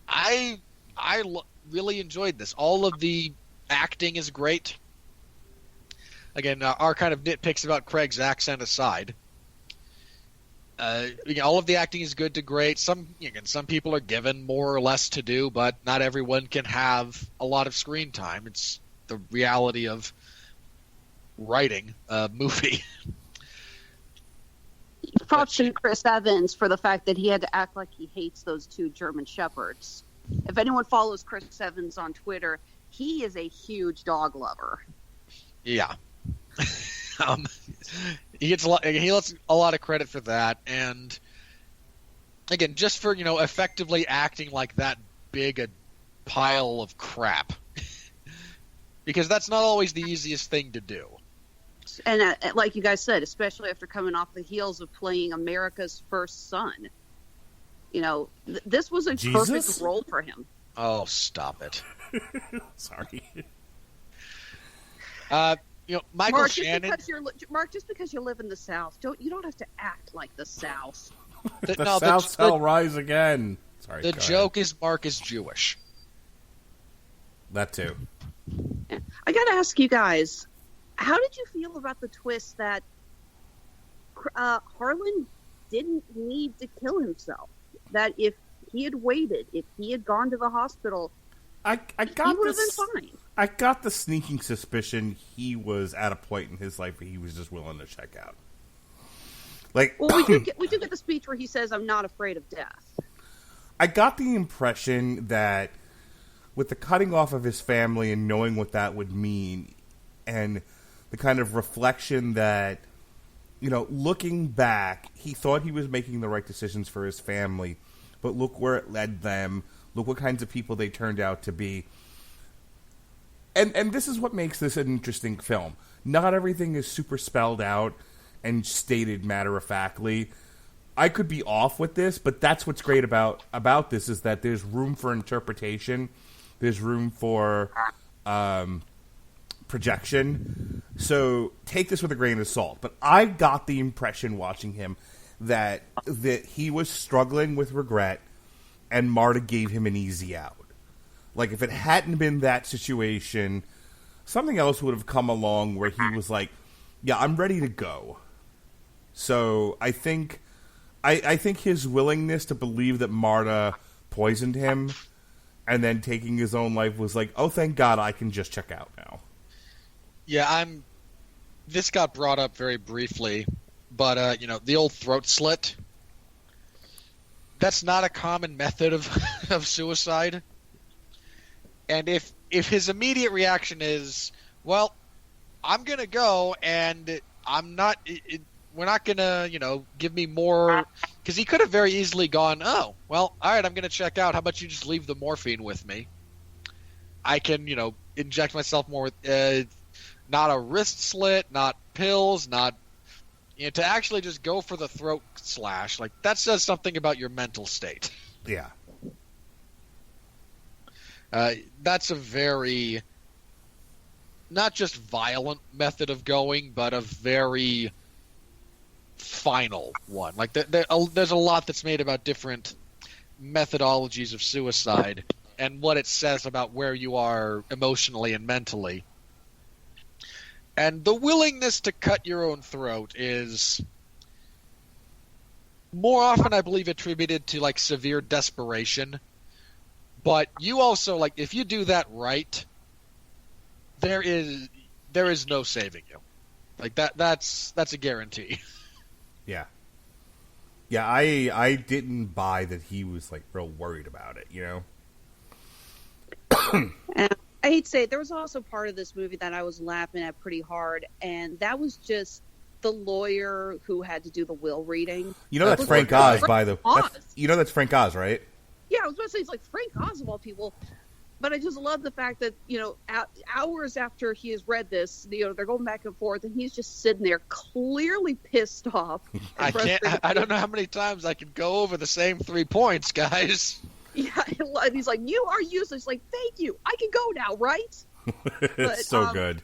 I really enjoyed this. All of the acting is great. Again, our kind of nitpicks about Craig's accent aside. All of the acting is good to great. Some people are given more or less to do, but not everyone can have a lot of screen time. It's the reality of writing a movie. Props to Chris Evans for the fact that he had to act like he hates those 2 German Shepherds. If anyone follows Chris Evans on Twitter, he is a huge dog lover. Yeah. He gets a lot of credit for that, and again, just for effectively acting like that big a pile of crap, because that's not always the easiest thing to do. And like you guys said, especially after coming off the heels of playing America's First Son, this was a perfect role for him. Oh, stop it! Sorry. Michael Mark, Shannon. Just because you live in the South, you don't have to act like the South. The South shall rise again. Sorry. The joke is Mark is Jewish. That too. I got to ask you guys, how did you feel about the twist that Harlan didn't need to kill himself? That if he had waited, if he had gone to the hospital, he would have been fine. I got the sneaking suspicion he was at a point in his life where he was just willing to check out. Well, we do get the speech where he says, "I'm not afraid of death." I got the impression that with the cutting off of his family and knowing what that would mean, and the kind of reflection that, looking back, he thought he was making the right decisions for his family, but look where it led them. Look what kinds of people they turned out to be. And this is what makes this an interesting film. Not everything is super spelled out and stated matter-of-factly. I could be off with this, but that's what's great about this, is that there's room for interpretation. There's room for projection. So take this with a grain of salt. But I got the impression watching him that he was struggling with regret, and Marta gave him an easy out. Like, if it hadn't been that situation, something else would have come along where he was like, yeah, I'm ready to go. So I think his willingness to believe that Marta poisoned him and then taking his own life was like, oh, thank God I can just check out now. Yeah, this got brought up very briefly, but, the old throat slit, that's not a common method of suicide. And if his immediate reaction is, well, I'm going to go and we're not going to, give me more, because he could have very easily gone, oh, well, all right, I'm going to check out. How about you just leave the morphine with me? I can, inject myself more with, not a wrist slit, not pills, not, to actually just go for the throat slash. Like, that says something about your mental state. Yeah. That's a very, not just violent method of going, but a very final one. Like, there's a lot that's made about different methodologies of suicide and what it says about where you are emotionally and mentally. And the willingness to cut your own throat is more often, I believe, attributed to, like, severe desperation. But you also, like, if you do that right, there is no saving you. Like, that's a guarantee. Yeah. Yeah, I didn't buy that he was, like, real worried about it, I hate to say it, there was also part of this movie that I was laughing at pretty hard, and that was just the lawyer who had to do the will reading. That's Frank Oz, by the way. That's Frank Oz, right? Yeah, I was going to say, it's like Frank Oz of all people. But I just love the fact that, hours after he has read this, they're going back and forth, and he's just sitting there clearly pissed off. I don't know how many times I can go over the same 3 points, guys. Yeah, and he's like, you are useless. Like, thank you. I can go now, right? It's so good.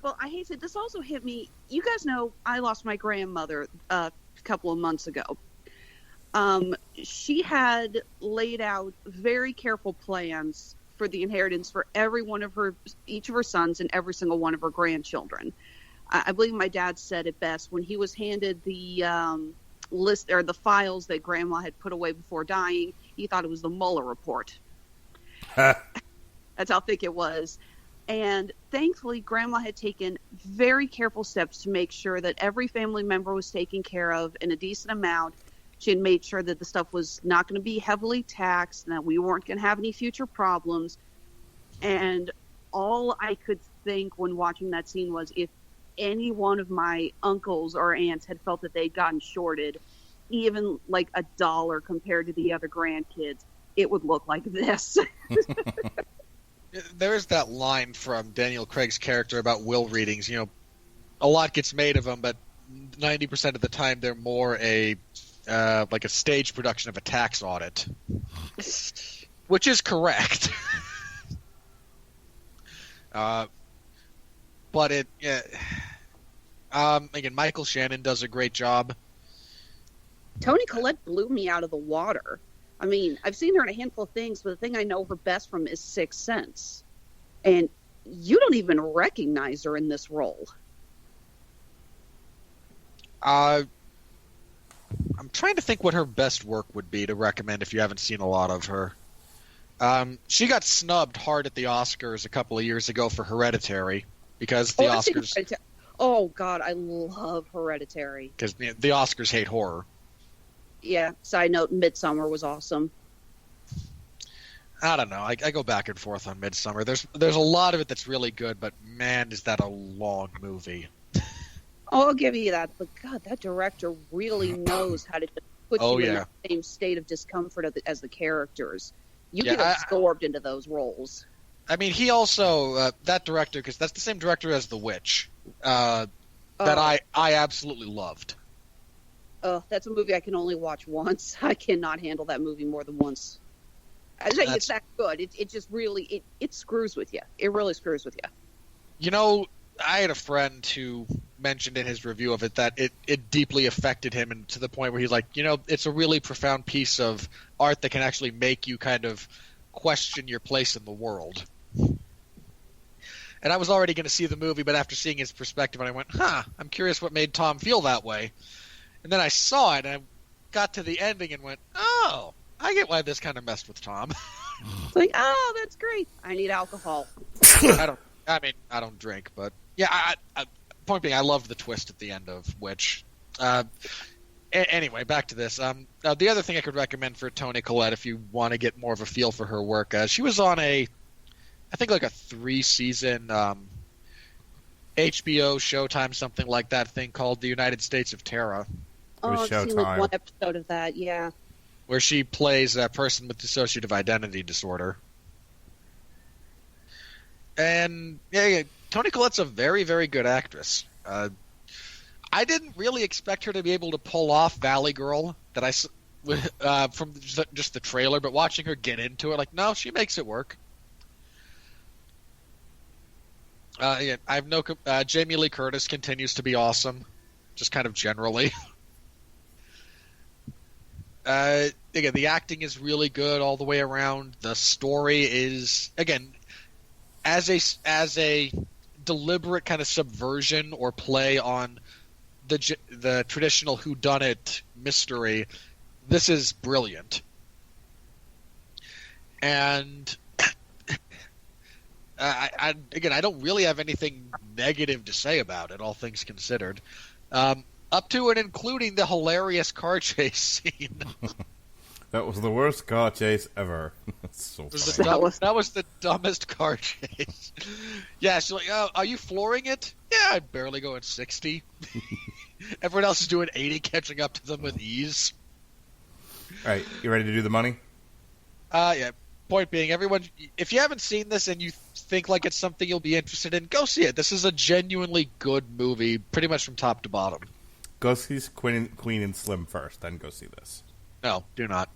Well, I hate to say, this also hit me. You guys know I lost my grandmother a couple of months ago. She had laid out very careful plans for the inheritance for each of her sons and every single one of her grandchildren. I believe my dad said it best when he was handed the list or the files that Grandma had put away before dying. He thought it was the Mueller report. That's how thick it was. And thankfully, Grandma had taken very careful steps to make sure that every family member was taken care of in a decent amount. She had made sure that the stuff was not going to be heavily taxed and that we weren't going to have any future problems. And all I could think when watching that scene was if any one of my uncles or aunts had felt that they'd gotten shorted, even like $1 compared to the other grandkids, it would look like this. There is that line from Daniel Craig's character about will readings. You know, a lot gets made of them, but 90% of the time they're more like a stage production of a tax audit, which is correct. But again, Michael Shannon does a great job. Toni Collette blew me out of the water. I mean, I've seen her in a handful of things, but the thing I know her best from is Sixth Sense. And you don't even recognize her in this role. I'm trying to think what her best work would be to recommend if you haven't seen a lot of her. She got snubbed hard at the Oscars a couple of years ago for Hereditary because the Oscars... Oh, God, I love Hereditary. Because the Oscars hate horror. Yeah, side note, Midsommar was awesome. I don't know. I go back and forth on Midsommar. There's a lot of it that's really good, but man, is that a long movie. Oh, I'll give you that. But God, that director really knows how to put you in the same state of discomfort as the characters. You get absorbed into those roles. I mean, he also, that director, because that's the same director as The Witch, that I absolutely loved. That's a movie I can only watch once. I cannot handle that movie more than once. I think it's that good. It just really, it screws with you. It really screws with you. You know, I had a friend who mentioned in his review of it that it deeply affected him, and to the point where he's like, you know, it's a really profound piece of art that can actually make you kind of question your place in the world. And I was already going to see the movie, but after seeing his perspective, I went, I'm curious what made Tom feel that way. And then I saw it, and I got to the ending and went, oh, I get why this kind of messed with Tom. It's like, oh, that's great. I need alcohol. I don't drink, but yeah. Point being, I loved the twist at the end of Witch. Anyway, back to this. The other thing I could recommend for Toni Collette, if you want to get more of a feel for her work, she was on I think like a 3-season HBO, Showtime, something like that thing called The United States of Terror. I've seen like one episode of that, yeah. Where she plays a person with dissociative identity disorder. And yeah, Toni Collette's a very, very good actress. I didn't really expect her to be able to pull off Valley Girl from just the trailer, but watching her get into it, like, no, she makes it work. I have no. Jamie Lee Curtis continues to be awesome, just kind of generally. Again, the acting is really good all the way around. The story is, again, as a deliberate kind of subversion or play on the traditional whodunit mystery. This is brilliant, and. I don't really have anything negative to say about it, all things considered. Up to and including the hilarious car chase scene. That was the worst car chase ever. That was the dumbest car chase. Yeah, she's like, oh, are you flooring it? Yeah, I'm barely going 60. Everyone else is doing 80, catching up to them with ease. All right, you ready to do the money? Yeah. Point being, everyone, if you haven't seen this and you think like it's something you'll be interested in, go see it. This is a genuinely good movie, pretty much from top to bottom. Go see Queen and Slim first, then go see this. No, do not.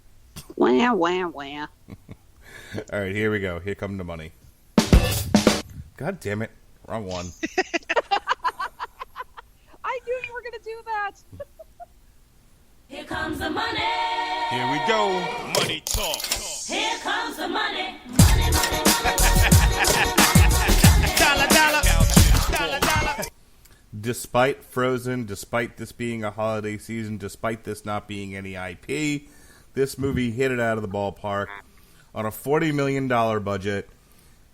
Wah, wah, wah. All right, here we go. Here come the money. God damn it. Wrong one. I knew you were going to do that. Here comes the money. Here we go. Money talk. Here comes the money. Money, money, money. Dollar, dollar. Dollar, dollar. Despite Frozen, despite this being a holiday season, despite this not being any IP, this movie hit it out of the ballpark on a $40 million budget.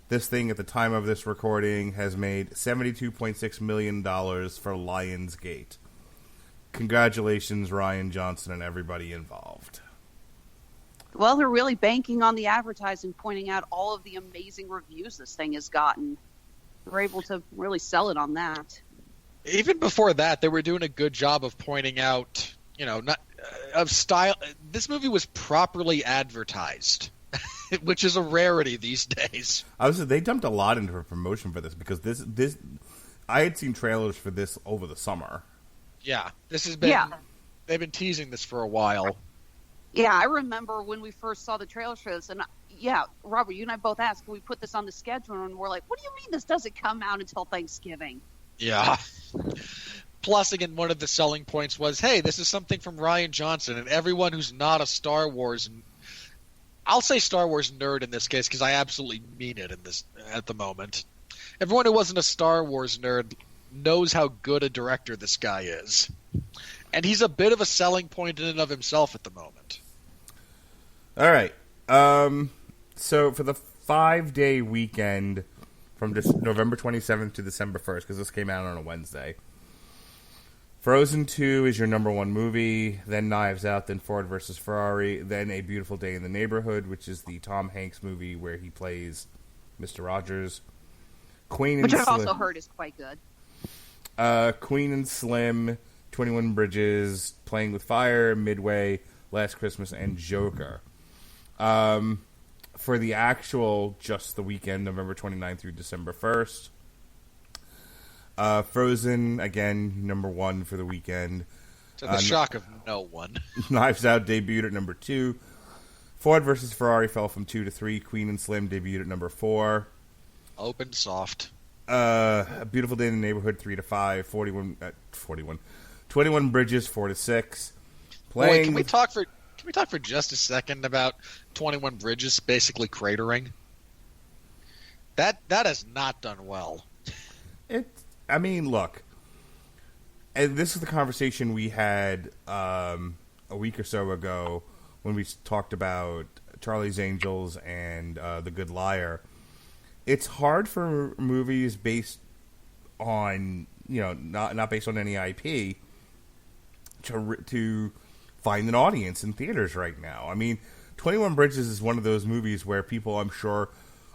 This thing, at the time of this recording, has made $72.6 million for Lionsgate. Congratulations, Ryan Johnson and everybody involved. Well, they're really banking on the advertising, pointing out all of the amazing reviews this thing has gotten. They're able to really sell it on that. Even before that, they were doing a good job of pointing out, not of style. This movie was properly advertised, which is a rarity these days. They dumped a lot into promotion for this because this I had seen trailers for this over the summer. Yeah, this has been. Yeah. They've been teasing this for a while. Yeah, I remember when we first saw the trailers for this, and Robert, you and I both asked, can we put this on the schedule? And we're like, what do you mean this doesn't come out until Thanksgiving? Yeah. Plus, again, one of the selling points was, hey, this is something from Ryan Johnson, and everyone who's not a Star Wars, I'll say Star Wars nerd in this case because I absolutely mean it at the moment. Everyone who wasn't a Star Wars nerd knows how good a director this guy is. And he's a bit of a selling point in and of himself at the moment. All right. So for the 5-day weekend from November 27th to December 1st, because this came out on a Wednesday, Frozen 2 is your number one movie, then Knives Out, then Ford vs. Ferrari, then A Beautiful Day in the Neighborhood, which is the Tom Hanks movie where he plays Mr. Rogers. Which I've also heard is quite good. Queen and Slim, 21 Bridges, Playing with Fire, Midway, Last Christmas, and Joker. For the actual, just the weekend, November 29th through December 1st. Frozen, again, number one for the weekend. To the shock of no one. Knives Out debuted at number 2. Ford vs. Ferrari fell from 2 to 3. Queen and Slim debuted at number 4. Open soft. A Beautiful Day in the Neighborhood 3 to 5. 21 Bridges 4 to 6. Boy, can we talk for just a second about 21 Bridges basically cratering? That has not done well. Look, and this is the conversation we had a week or so ago when we talked about Charlie's Angels and The Good Liar. It's hard for movies based on, not based on any IP to find an audience in theaters right now. I mean, 21 Bridges is one of those movies where people, I'm sure,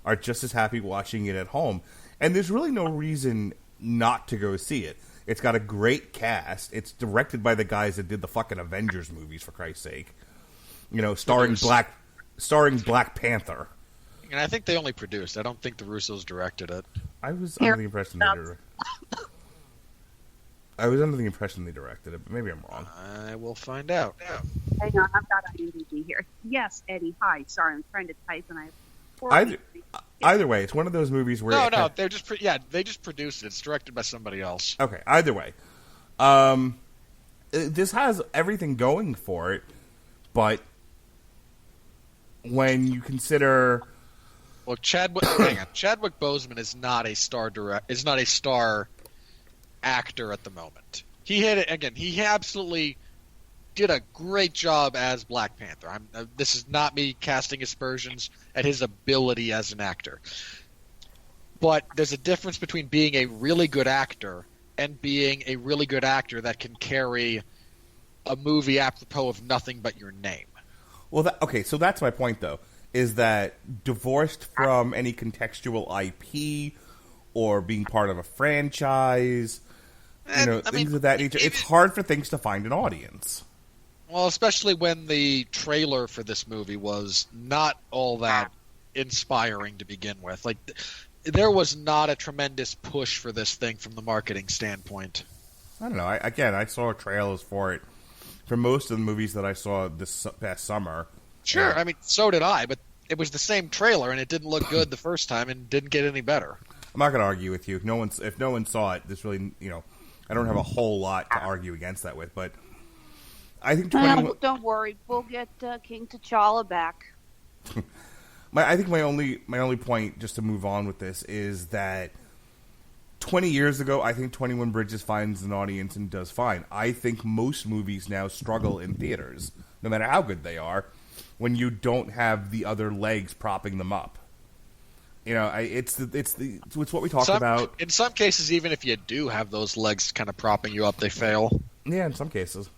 are just as happy watching it at home. And there's really no reason not to go see it. It's got a great cast. It's directed by the guys that did the fucking Avengers movies, for Christ's sake. Starring Black Panther. And I think they only produced. I don't think the Russos directed it. I was under the impression they directed it, but maybe I'm wrong. I will find out. Hang on, I've got IMDb here. Yes, Eddie. Hi. Sorry, I'm trying to type and I. Either way, it's one of those movies where no, they just produced it. It's directed by somebody else. Okay. Either way, this has everything going for it, but when you consider, well, Chadwick Boseman is not a star actor at the moment. He hit it again. He absolutely did a great job as Black Panther. This is not me casting aspersions at his ability as an actor. But there's a difference between being a really good actor and being a really good actor that can carry a movie apropos of nothing but your name. Well, so that's my point, though, is that divorced from any contextual IP or being part of a franchise, things of that nature, it's hard for things to find an audience. Well, especially when the trailer for this movie was not all that inspiring to begin with. Like, there was not a tremendous push for this thing from the marketing standpoint. I don't know. I saw trailers for it for most of the movies that I saw this past summer. Sure, so did I, but it was the same trailer, and it didn't look good the first time, and didn't get any better. I'm not going to argue with you. If no one saw it, this really, I don't have a whole lot to argue against that with, but I think don't worry, we'll get King T'Challa back. I think my only point, just to move on with this, is that 20 years ago, I think 21 Bridges finds an audience and does fine. I think most movies now struggle in theaters, no matter how good they are, when you don't have the other legs propping them up. It's what we talked about. In some cases, even if you do have those legs kind of propping you up, they fail. Yeah, in some cases.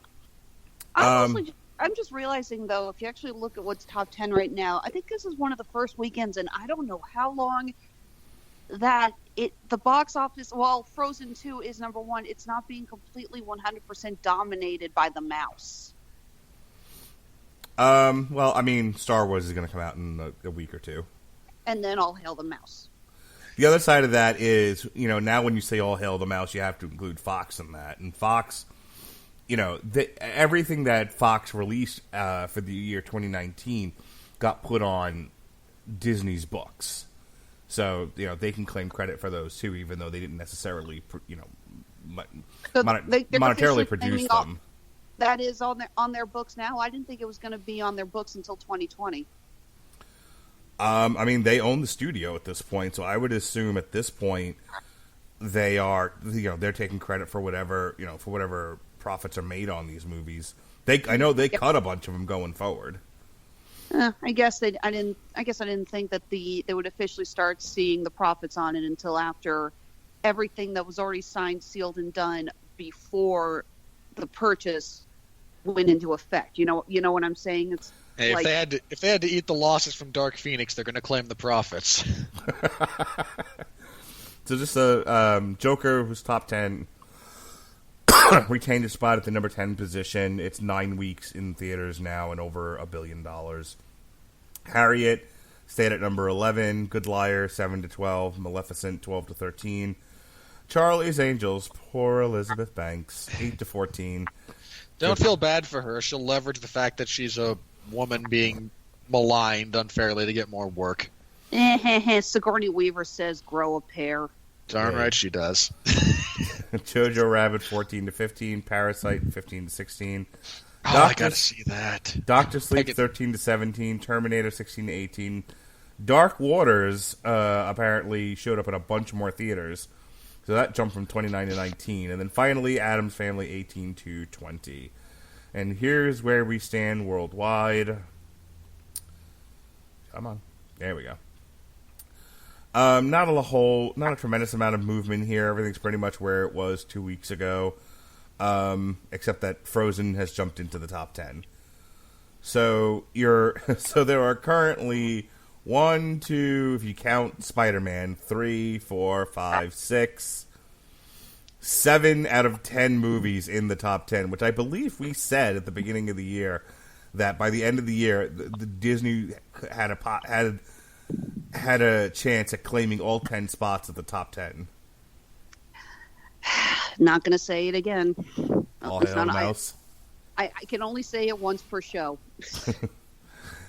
I'm just realizing, though, if you actually look at what's top 10 right now, I think this is one of the first weekends, and I don't know how long that the box office, while Frozen 2 is number one, it's not being completely 100% dominated by the mouse. Well, I mean, Star Wars is going to come out in a week or two. And then All Hail the Mouse. The other side of that is, now when you say All Hail the Mouse, you have to include Fox in that. And Fox, everything that Fox released for the year 2019 got put on Disney's books. So, they can claim credit for those too, even though they didn't necessarily, monetarily produce them. That is on their books now. I didn't think it was going to be on their books until 2020. I mean, they own the studio at this point, so I would assume at this point they are, they're taking credit for whatever, for whatever profits are made on these movies. I know they cut a bunch of them going forward. I guess I didn't think that they would officially start seeing the profits on it until after everything that was already signed, sealed, and done before the purchase went into effect. You know what I'm saying? It's hey, if they had to eat the losses from Dark Phoenix, they're going to claim the profits. So just Joker was top 10, retained his spot at the number 10 position. It's 9 weeks in theaters now and over $1 billion. Harriet stayed at number 11. Good Liar 7-12. Maleficent 12-13. Charlie's Angels, poor Elizabeth Banks, 8-14. Don't feel bad for her. She'll leverage the fact that she's a woman being maligned unfairly to get more work. Sigourney Weaver says, "Grow a pair." Darn right she does. Jojo Rabbit 14-15. Parasite 15-16. I gotta see that. Doctor Sleep 13-17. Terminator 16-18. Dark Waters apparently showed up in a bunch more theaters. So that jumped from 29 to 19. And then finally, Addams Family 18-20. And here's where we stand worldwide. Come on. There we go. Not a tremendous amount of movement here. Everything's pretty much where it was 2 weeks ago. Except that Frozen has jumped into the top 10. So there are currently 1, 2, if you count Spider-Man, 3, 4, 5, 6, 7 out of 10 movies in the top 10, which I believe we said at the beginning of the year that by the end of the year, the Disney had a chance at claiming all 10 spots at the top 10. Not going to say it again. All Hail the Mouse. I can only say it once per show.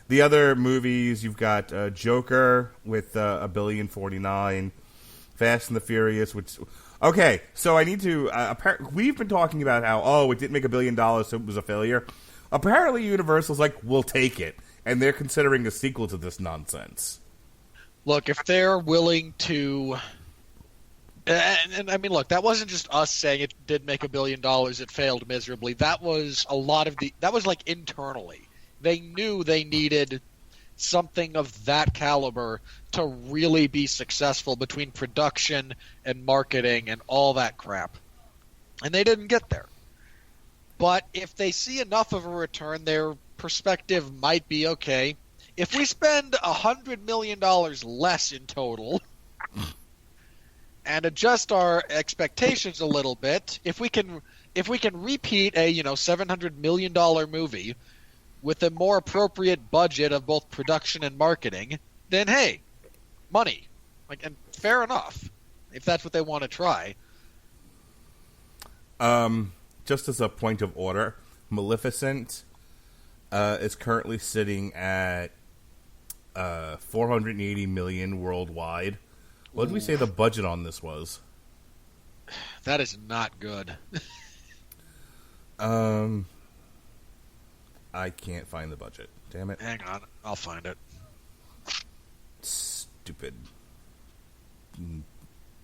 The other movies, you've got Joker with $1.049 billion, Fast and the Furious, which... Okay, so I need to... we've been talking about how, it didn't make $1 billion, so it was a failure. Apparently Universal's like, we'll take it, and they're considering a sequel to this nonsense. Look, if they're willing to... And I mean, look, that wasn't just us saying it did make $1 billion, it failed miserably. That was a lot of that was like internally. They knew they needed something of that caliber to really be successful between production and marketing and all that crap. And they didn't get there. But if they see enough of a return, their perspective might be okay. If we spend $100 million less in total and adjust our expectations a little bit, if we can repeat a $700 million movie with a more appropriate budget of both production and marketing, then hey, money. And fair enough, if that's what they want to try. Just as a point of order, Maleficent is currently sitting at $480 million worldwide. What did we say the budget on this was? That is not good. I can't find the budget. Damn it. Hang on. I'll find it. Stupid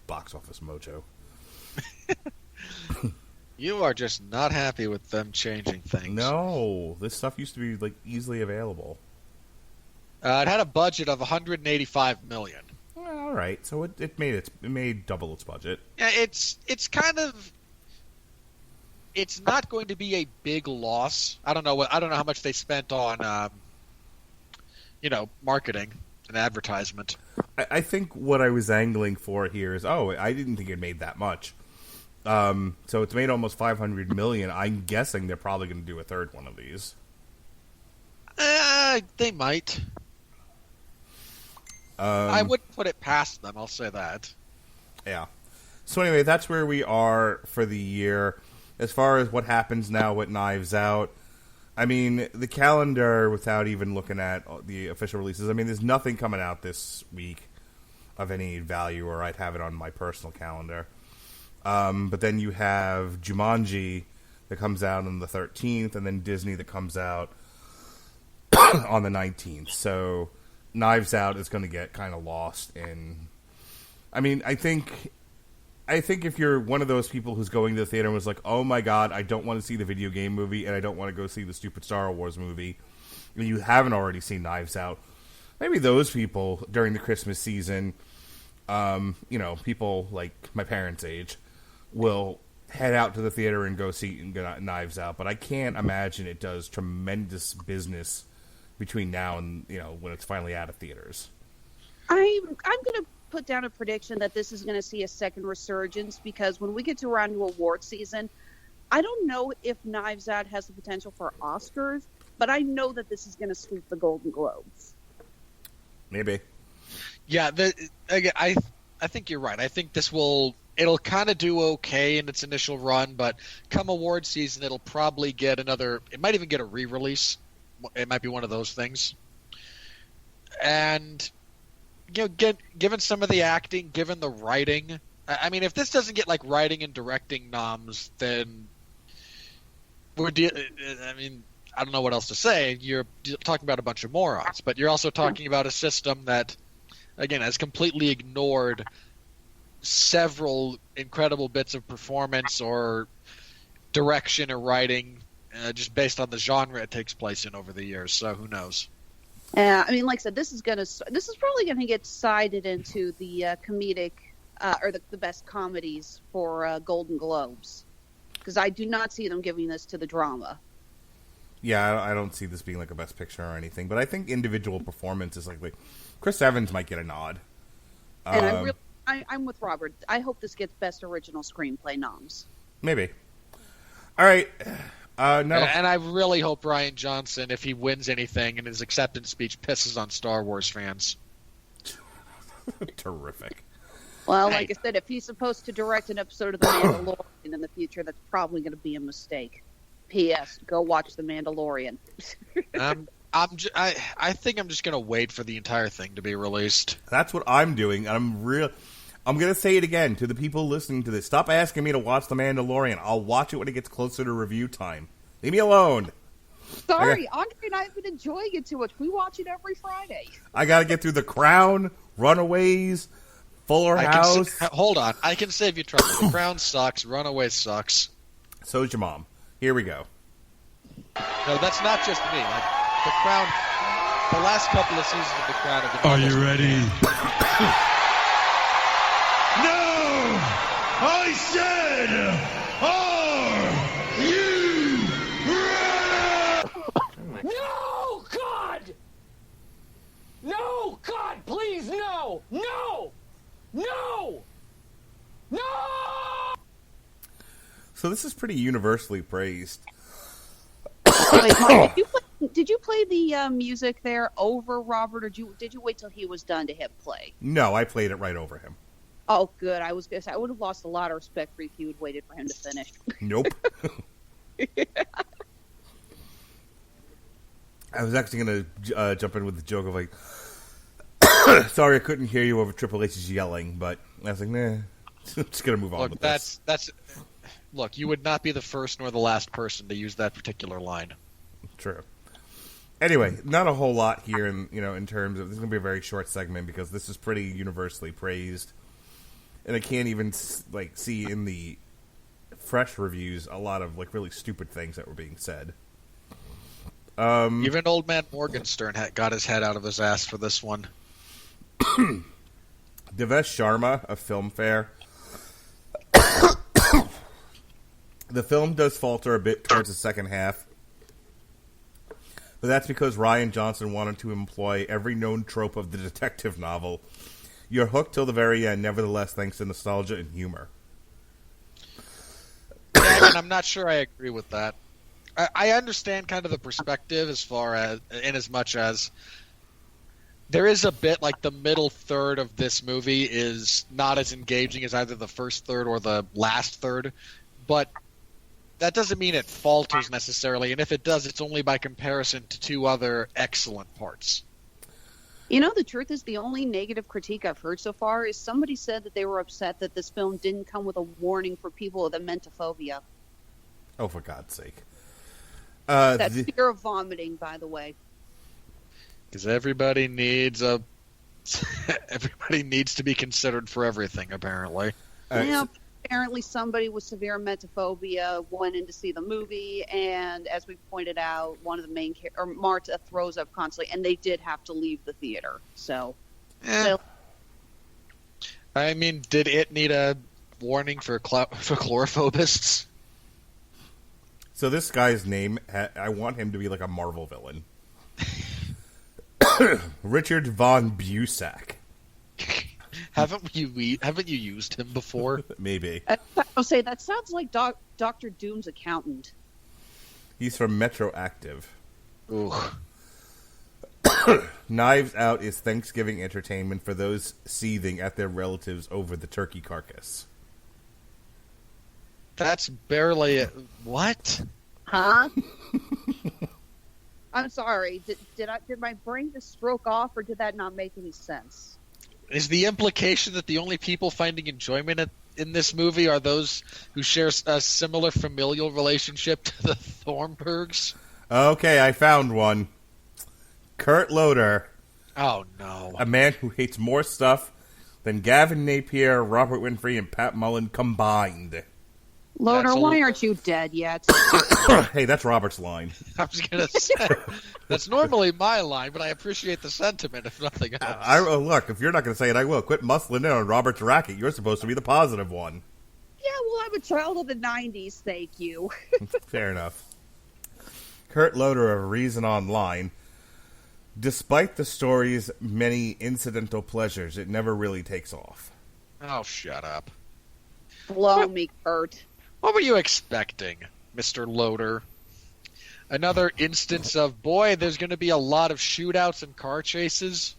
box office mojo. You are just not happy with them changing things. No. This stuff used to be easily available. It had a budget of $185 million. all right. So it made double its budget. Yeah, it's kind of. It's not going to be a big loss. I don't know how much they spent on, marketing and advertisement. I think what I was angling for here is, I didn't think it made that much. So it's made almost $500 million. I'm guessing they're probably going to do a third one of these. They might. I wouldn't put it past them. I'll say that. Yeah. So anyway, that's where we are for the year. As far as what happens now with Knives Out, I mean, the calendar, without even looking at the official releases, I mean, there's nothing coming out this week of any value, or I'd have it on my personal calendar. But then you have Jumanji that comes out on the 13th, and then Disney that comes out on the 19th. So Knives Out is going to get kind of lost in... I mean, I think if you're one of those people who's going to the theater and was like, oh my god, I don't want to see the video game movie and I don't want to go see the stupid Star Wars movie, and you haven't already seen Knives Out, maybe those people during the Christmas season, people like my parents' age, will head out to the theater and go see Knives Out. But I can't imagine it does tremendous business between now and, when it's finally out of theaters. I'm going to put down a prediction that this is going to see a second resurgence, because when we get to around to award season, I don't know if Knives Out has the potential for Oscars, but I know that this is going to sweep the Golden Globes. Maybe. Yeah, I think you're right. I think it'll kind of do okay in its initial run, but come award season, it'll probably get it might even get a re-release. It might be one of those things. And given some of the acting, given the writing, I mean, if this doesn't get like writing and directing noms, then I don't know what else to say. You're talking about a bunch of morons, but you're also talking about a system that, again, has completely ignored several incredible bits of performance or direction or writing, just based on the genre it takes place in over the years. So who knows? I mean, like I said, this is probably going to get sided into the comedic or the best comedies for Golden Globes, because I do not see them giving this to the drama. Yeah, I don't see this being like a best picture or anything, but I think individual performances, like Chris Evans might get a nod. And I'm with Robert. I hope this gets best original screenplay noms. Maybe. All right. No. And I really hope Rian Johnson, if he wins anything in his acceptance speech, pisses on Star Wars fans. Terrific. Well, like I said, if he's supposed to direct an episode of The Mandalorian in the future, that's probably going to be a mistake. P.S. Go watch The Mandalorian. I think I'm just going to wait for the entire thing to be released. That's what I'm doing. I'm going to say it again to the people listening to this. Stop asking me to watch The Mandalorian. I'll watch it when it gets closer to review time. Leave me alone. Sorry, Andre and I have been enjoying it too much. We watch it every Friday. I got to get through The Crown, Runaways, Fuller House. Hold on. I can save you trouble. The Crown sucks. Runaways sucks. So's your mom. Here we go. No, that's not just me. The Crown, the last couple of seasons of The Crown have been... Are you ready? No! I said, are you ready? No, God! No, God, please, no! No! No! No! So this is pretty universally praised. Wait, Mark, did you play the music there over Robert, or did you wait till he was done to hit play? No, I played it right over him. Oh, good. I was going to say, I would have lost a lot of respect for you if you had waited for him to finish. Nope. I was actually going to jump in with the joke of like, sorry I couldn't hear you over Triple H's yelling, but I was like, nah, just going to move on with this. Look, you would not be the first nor the last person to use that particular line. True. Anyway, not a whole lot here in terms of, this is going to be a very short segment because this is pretty universally praised. And I can't even see in the fresh reviews a lot of really stupid things that were being said. Even old man Morgenstern got his head out of his ass for this one. Devesh Sharma of Filmfare. The film does falter a bit towards the second half, but that's because Rian Johnson wanted to employ every known trope of the detective novel. You're hooked till the very end, nevertheless, thanks to nostalgia and humor. Yeah, and I'm not sure I agree with that. I understand kind of the perspective as far as, in as much as there is a bit like the middle third of this movie is not as engaging as either the first third or the last third, but that doesn't mean it falters necessarily, and if it does, it's only by comparison to two other excellent parts. You know, the truth is the only negative critique I've heard so far is somebody said that they were upset that this film didn't come with a warning for people with emetophobia. Oh, for God's sake. That's fear of vomiting, by the way. Because everybody needs everybody needs to be considered for everything, apparently. Apparently somebody with severe emetophobia went in to see the movie, and as we pointed out, one of the main Marta throws up constantly, and they did have to leave the theater. So, I mean, did it need a warning for chlorophobist? So this guy's name, I want him to be like a Marvel villain. Richard Von Busak. Haven't you used him before? Maybe. I'll say that sounds like Dr. Doom's accountant. He's from Metroactive. Ooh. Knives Out is Thanksgiving entertainment for those seething at their relatives over the turkey carcass. That's barely what? Huh? I'm sorry. Did my brain just stroke off, or did that not make any sense? Is the implication that the only people finding enjoyment in this movie are those who share a similar familial relationship to the Thornburgs? Okay, I found one. Kurt Loder. Oh, no. A man who hates more stuff than Gavin Napier, Robert Winfree, and Pat Mullen combined. Loder, why aren't you dead yet? Hey, that's Robert's line. I was going to say, that's normally my line, but I appreciate the sentiment, if nothing else. Look, if you're not going to say it, I will. Quit muscling in on Robert's racket. You're supposed to be the positive one. Yeah, well, I'm a child of the 90s, thank you. Fair enough. Kurt Loder of Reason Online. Despite the story's many incidental pleasures, it never really takes off. Oh, shut up. Blow me, Kurt. What were you expecting, Mr. Loder? Another instance of, boy, there's going to be a lot of shootouts and car chases?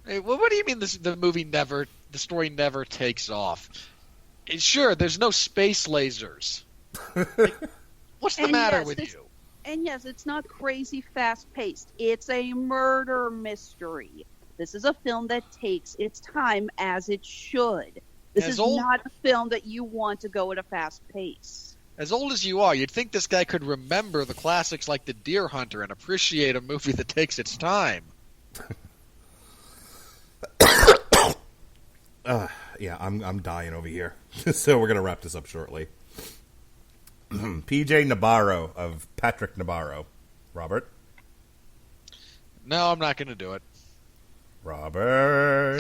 Hey, what do you mean the story never takes off? Sure, there's no space lasers. What's the matter with you? And yes, it's not crazy fast-paced. It's a murder mystery. This is a film that takes its time as it should. This is not a film that you want to go at a fast pace. As old as you are, you'd think this guy could remember the classics like The Deer Hunter and appreciate a movie that takes its time. Yeah, I'm dying over here. So we're going to wrap this up shortly. PJ Nabarro of Patrick Nabarro. Robert? No, I'm not going to do it. Robert?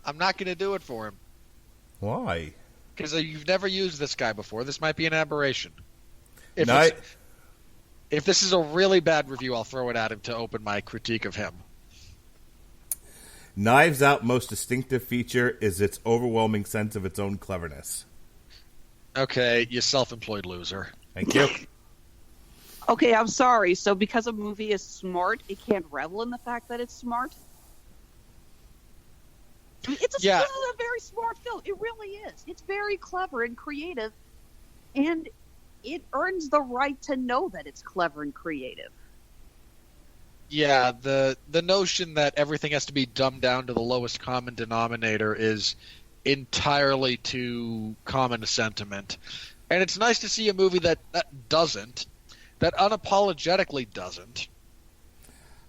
I'm not going to do it for him. Why? Because you've never used this guy before. This might be an aberration. If this is a really bad review, I'll throw it at him to open my critique of him. Knives Out's most distinctive feature is its overwhelming sense of its own cleverness. Okay, you self-employed loser. Thank you. Okay, I'm sorry. So because a movie is smart, it can't revel in the fact that it's smart? It's a very smart film. It really is. It's very clever and creative, and it earns the right to know that it's clever and creative. Yeah, the notion that everything has to be dumbed down to the lowest common denominator is entirely too common a sentiment. And it's nice to see a movie that doesn't, that unapologetically doesn't.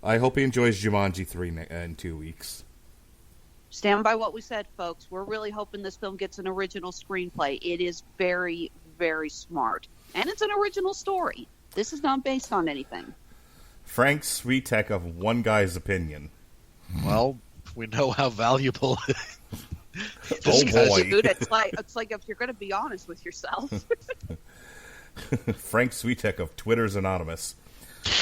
I hope he enjoys Jumanji 3 in 2 weeks. Stand by what we said, folks. We're really hoping this film gets an original screenplay. It is very, very smart. And it's an original story. This is not based on anything. Frank Switek of One Guy's Opinion. Well, we know how valuable. Oh boy. Dude, it's like if you're going to be honest with yourself. Frank Switek of Twitter's Anonymous.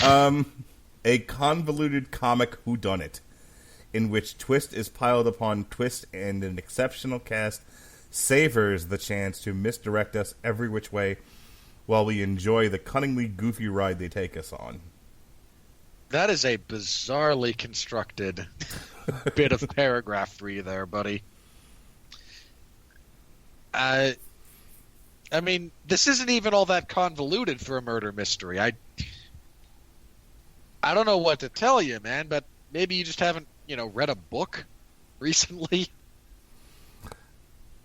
A convoluted comic whodunit, in which twist is piled upon twist and an exceptional cast savors the chance to misdirect us every which way while we enjoy the cunningly goofy ride they take us on. That is a bizarrely constructed bit of paragraph for you there, buddy. I mean, this isn't even all that convoluted for a murder mystery. I don't know what to tell you, man, but maybe you just haven't, read a book recently.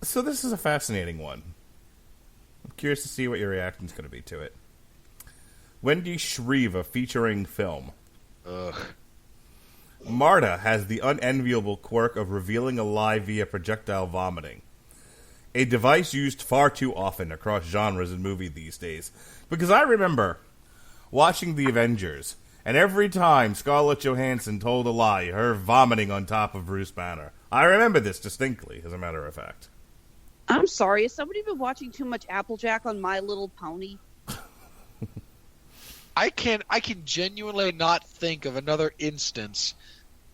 So this is a fascinating one. I'm curious to see what your reaction is going to be to it. Wendy Shreve featuring film. Ugh. Marta has the unenviable quirk of revealing a lie via projectile vomiting. A device used far too often across genres in movie these days. Because I remember watching The Avengers, and every time Scarlett Johansson told a lie, her vomiting on top of Bruce Banner. I remember this distinctly, as a matter of fact. I'm sorry, has somebody been watching too much Applejack on My Little Pony? I can genuinely not think of another instance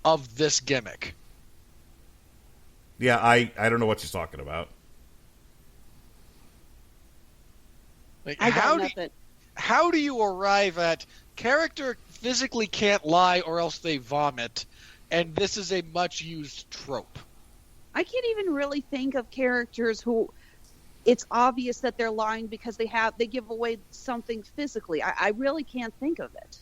of this gimmick. Yeah, I don't know what she's talking about. Like, I got nothing. How do you arrive at character physically can't lie or else they vomit, and this is a much used trope? I can't even really think of characters who it's obvious that they're lying because they give away something physically. I really can't think of it.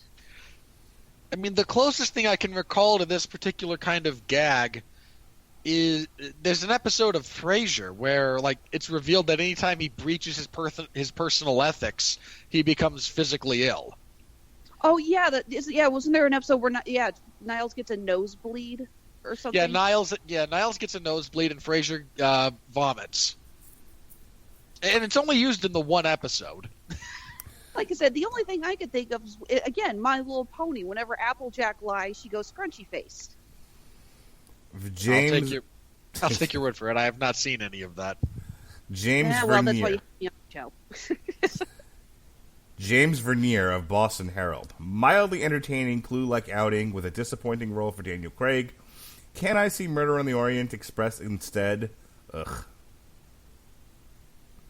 I mean, the closest thing I can recall to this particular kind of gag is there's an episode of Frasier where, like, it's revealed that anytime he breaches his personal ethics, he becomes physically ill. Oh yeah, wasn't there an episode where Niles gets a nosebleed or something? Yeah, Niles gets a nosebleed and Frasier vomits. And it's only used in the one episode. Like I said, the only thing I could think of is, again, My Little Pony. Whenever Applejack lies, she goes scrunchy faced. James, I'll take your word for it. I have not seen any of that. James Well, that's why Vernier. you have the show. James Vernier of Boston Herald. Mildly entertaining clue-like outing with a disappointing role for Daniel Craig. Can I see Murder on the Orient Express instead? Ugh.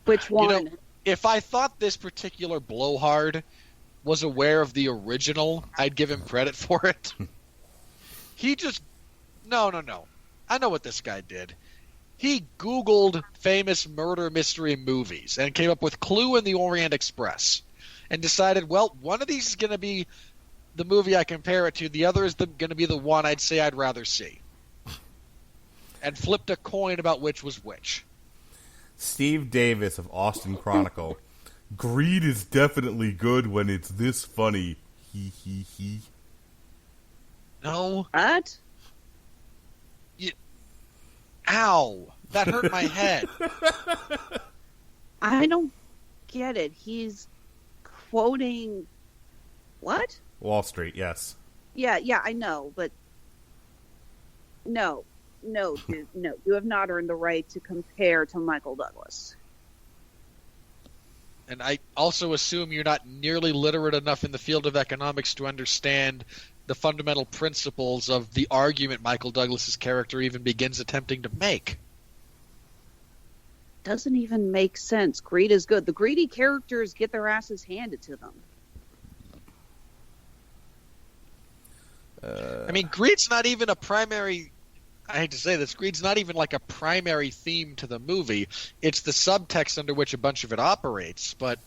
Which one? If I thought this particular blowhard was aware of the original, I'd give him credit for it. He just... No. I know what this guy did. He Googled famous murder mystery movies and came up with Clue and the Orient Express and decided, well, one of these is going to be the movie I compare it to. The other is going to be the one I'd say I'd rather see. And flipped a coin about which was which. Steve Davis of Austin Chronicle. Greed is definitely good when it's this funny. He. No. What? Ow. That hurt my head. I don't get it. He's quoting what? Wall Street, yes. Yeah, I know, but no, dude, no. You have not earned the right to compare to Michael Douglas. And I also assume you're not nearly literate enough in the field of economics to understand the fundamental principles of the argument Michael Douglas's character even begins attempting to make. Doesn't even make sense. Greed is good. The greedy characters get their asses handed to them. I mean, greed's not even a primary... I hate to say this, greed's not even like a primary theme to the movie. It's the subtext under which a bunch of it operates, but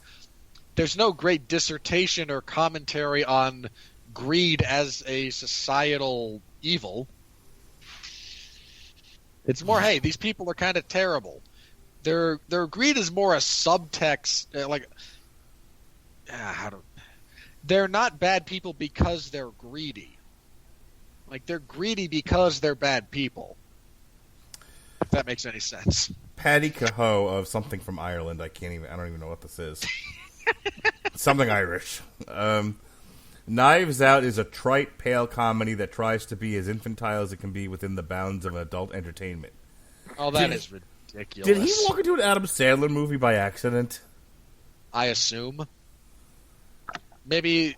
there's no great dissertation or commentary on greed as a societal evil. It's more, hey, these people are kind of terrible. Their greed is more a subtext, they're not bad people because they're greedy. Like, they're greedy because they're bad people. If that makes any sense. Paddy Cahoe of something from Ireland. I don't even know what this is. Something Irish. Knives Out is a trite, pale comedy that tries to be as infantile as it can be within the bounds of adult entertainment. Oh, that is ridiculous. Did he walk into an Adam Sandler movie by accident? I assume. Maybe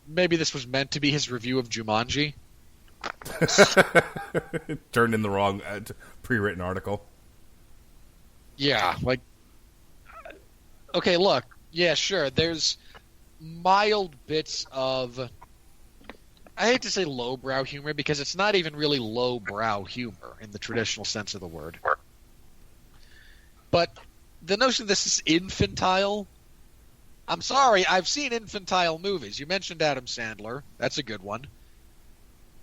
this was meant to be his review of Jumanji. Turned in the wrong pre-written article. Yeah, like... Okay, look. Yeah, sure. There's mild bits of... I hate to say lowbrow humor, because it's not even really lowbrow humor in the traditional sense of the word. But the notion this is infantile... I'm sorry, I've seen infantile movies. You mentioned Adam Sandler. That's a good one.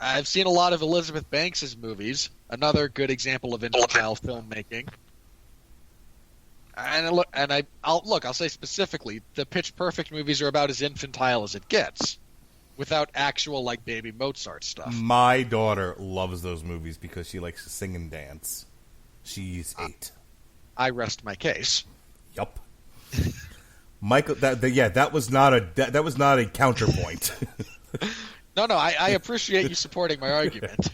I've seen a lot of Elizabeth Banks' movies. Another good example of infantile filmmaking. And I'll say specifically, the Pitch Perfect movies are about as infantile as it gets, without actual, like, Baby Mozart stuff. My daughter loves those movies because she likes to sing and dance. She's 8. I rest my case. Yup. Michael, that was not a counterpoint. No, I appreciate you supporting my argument.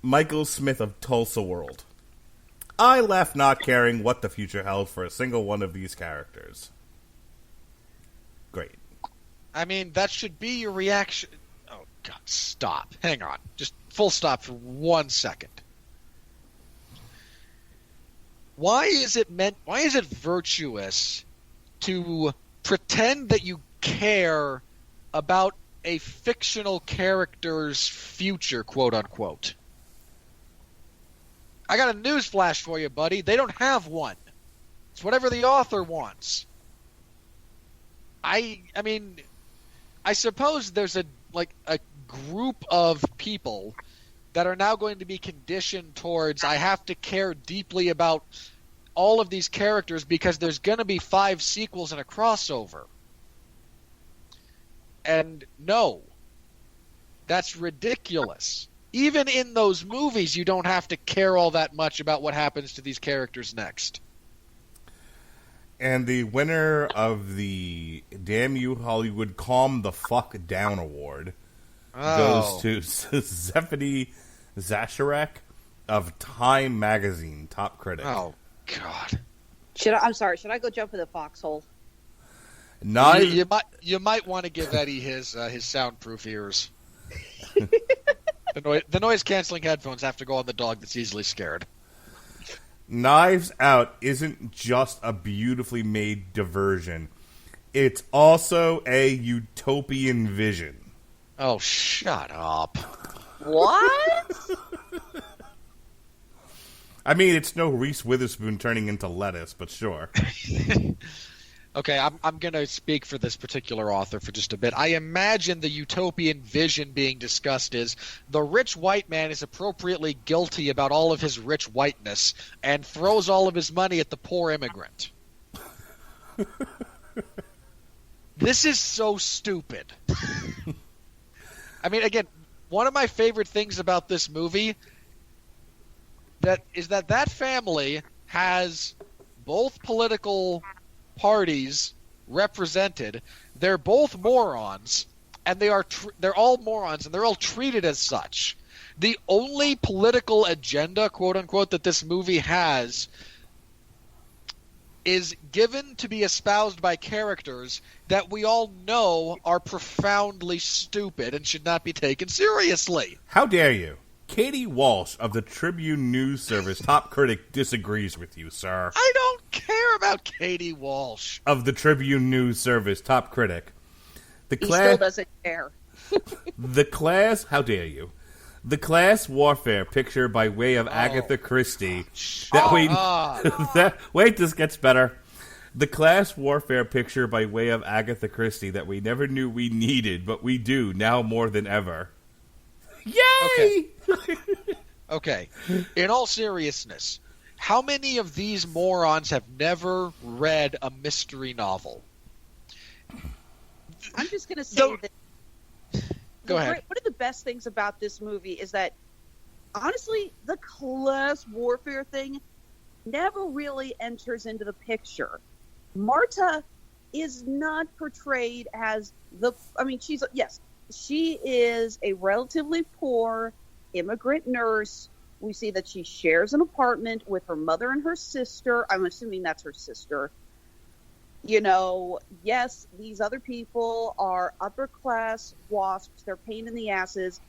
Michael Smith of Tulsa World. I left not caring what the future held for a single one of these characters. Great. I mean, that should be your reaction. Oh, God, stop. Hang on. Just full stop for 1 second. Why is it virtuous to pretend that you care about a fictional character's future, quote unquote? I got a news flash for you, buddy. They don't have one. It's whatever the author wants. I mean, I suppose there's a group of people that are now going to be conditioned towards, I have to care deeply about all of these characters because there's going to be 5 sequels and a crossover. And no, that's ridiculous. Even in those movies, you don't have to care all that much about what happens to these characters next. And the winner of the Damn You Hollywood Calm the Fuck Down Award goes to Zephany Zasharek of Time Magazine, top critic. Oh, God. Should I go jump in the foxhole? You might want to give Eddie his soundproof ears. The noise-canceling headphones have to go on the dog that's easily scared. Knives Out isn't just a beautifully made diversion. It's also a utopian vision. Oh, shut up. What? I mean, it's no Reese Witherspoon turning into lettuce, but sure. Okay, I'm going to speak for this particular author for just a bit. I imagine the utopian vision being discussed is the rich white man is appropriately guilty about all of his rich whiteness and throws all of his money at the poor immigrant. This is so stupid. I mean, again, one of my favorite things about this movie is that family has both political parties represented. They're both morons, and they're all morons, and they're all treated as such. The only political agenda, quote unquote, that this movie has is given to be espoused by characters that we all know are profoundly stupid and should not be taken seriously. How dare you? Katie Walsh of the Tribune News Service, top critic, disagrees with you, sir. I don't care about Katie Walsh. Of the Tribune News Service, top critic. He still doesn't care. The class, how dare you? The class warfare picture by way of Agatha Christie. Wait, this gets better. The class warfare picture by way of Agatha Christie that we never knew we needed, but we do now more than ever. Yay! Okay. In all seriousness, how many of these morons have never read a mystery novel? I'm just going to say that. Go ahead. One of the best things about this movie is that, honestly, the class warfare thing never really enters into the picture. Marta is not portrayed as she is a relatively poor immigrant nurse. We see that she shares an apartment with her mother and her sister. I'm assuming that's her sister. Yes, these other people are upper class wasps. They're pain in the asses.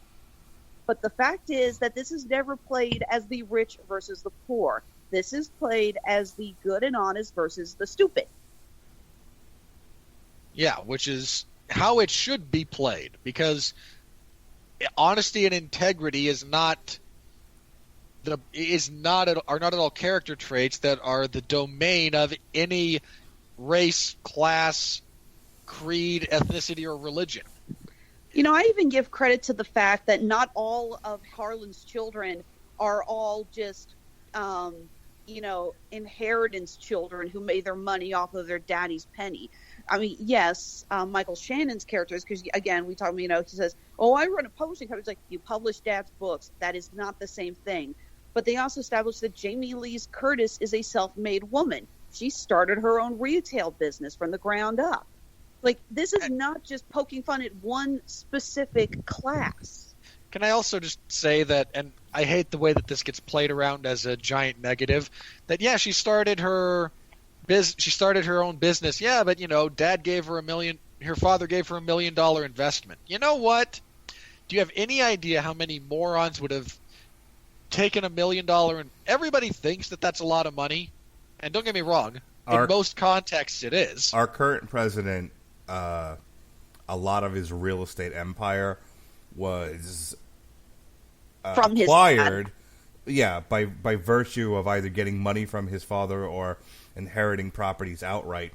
But the fact is that this is never played as the rich versus the poor. This is played as the good and honest versus the stupid. Yeah, which is how it should be played, because honesty and integrity are not at all character traits that are the domain of any race, class, creed, ethnicity, or religion. I even give credit to the fact that not all of Harlan's children are all just, inheritance children who made their money off of their daddy's penny. I mean, yes, Michael Shannon's characters, because, again, he says, oh, I run a publishing company. It's like, you publish dad's books. That is not the same thing. But they also established that Jamie Lee Curtis is a self-made woman. She started her own retail business from the ground up. Like, this is not just poking fun at one specific class. Can I also just say that, and I hate the way that this gets played around as a giant negative, that, yeah, she started her own business. Yeah, but, Dad gave her her father gave her $1 million investment. You know what? Do you have any idea how many morons would have taken $1 million? And everybody thinks that that's a lot of money. And don't get me wrong, in most contexts it is. Our current president, a lot of his real estate empire was from acquired, by virtue of either getting money from his father or inheriting properties outright.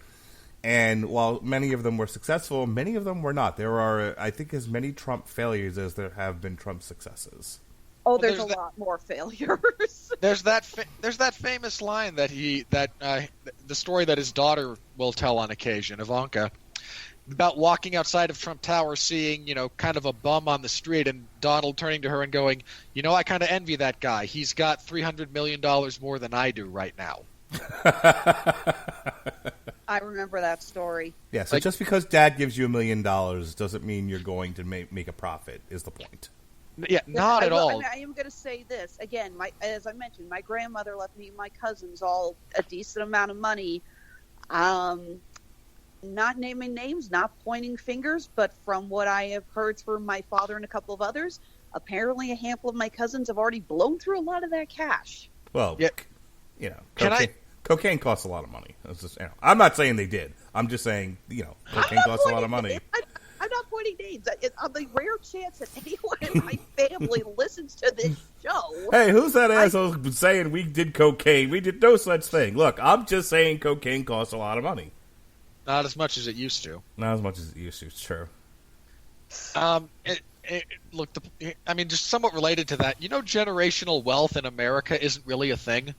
And while many of them were successful, many of them were not. There are, I think, as many Trump failures as there have been Trump successes. Oh, there's a lot more failures. There's that famous line that the story that his daughter will tell on occasion, Ivanka, about walking outside of Trump Tower, seeing, kind of a bum on the street, and Donald turning to her and going, I kind of envy that guy. He's got $300 million more than I do right now. I remember that story. Yeah, so just because Dad gives you $1 million doesn't mean you're going to make a profit, is the point. Yeah, not at all. I am going to say this again. As I mentioned, my grandmother left me and my cousins all a decent amount of money. Not naming names, not pointing fingers, but from what I have heard from my father and a couple of others, apparently a handful of my cousins have already blown through a lot of that cash. Well, cocaine costs a lot of money. I'm not saying they did. I'm just saying, cocaine costs a lot of money. I'm not pointing names. On the rare chance that anyone in my family listens to this show. Hey, who's that asshole saying we did cocaine? We did no such thing. Look, I'm just saying cocaine costs a lot of money. Not as much as it used to. Not as much as it used to, it's true. Just somewhat related to that, generational wealth in America isn't really a thing.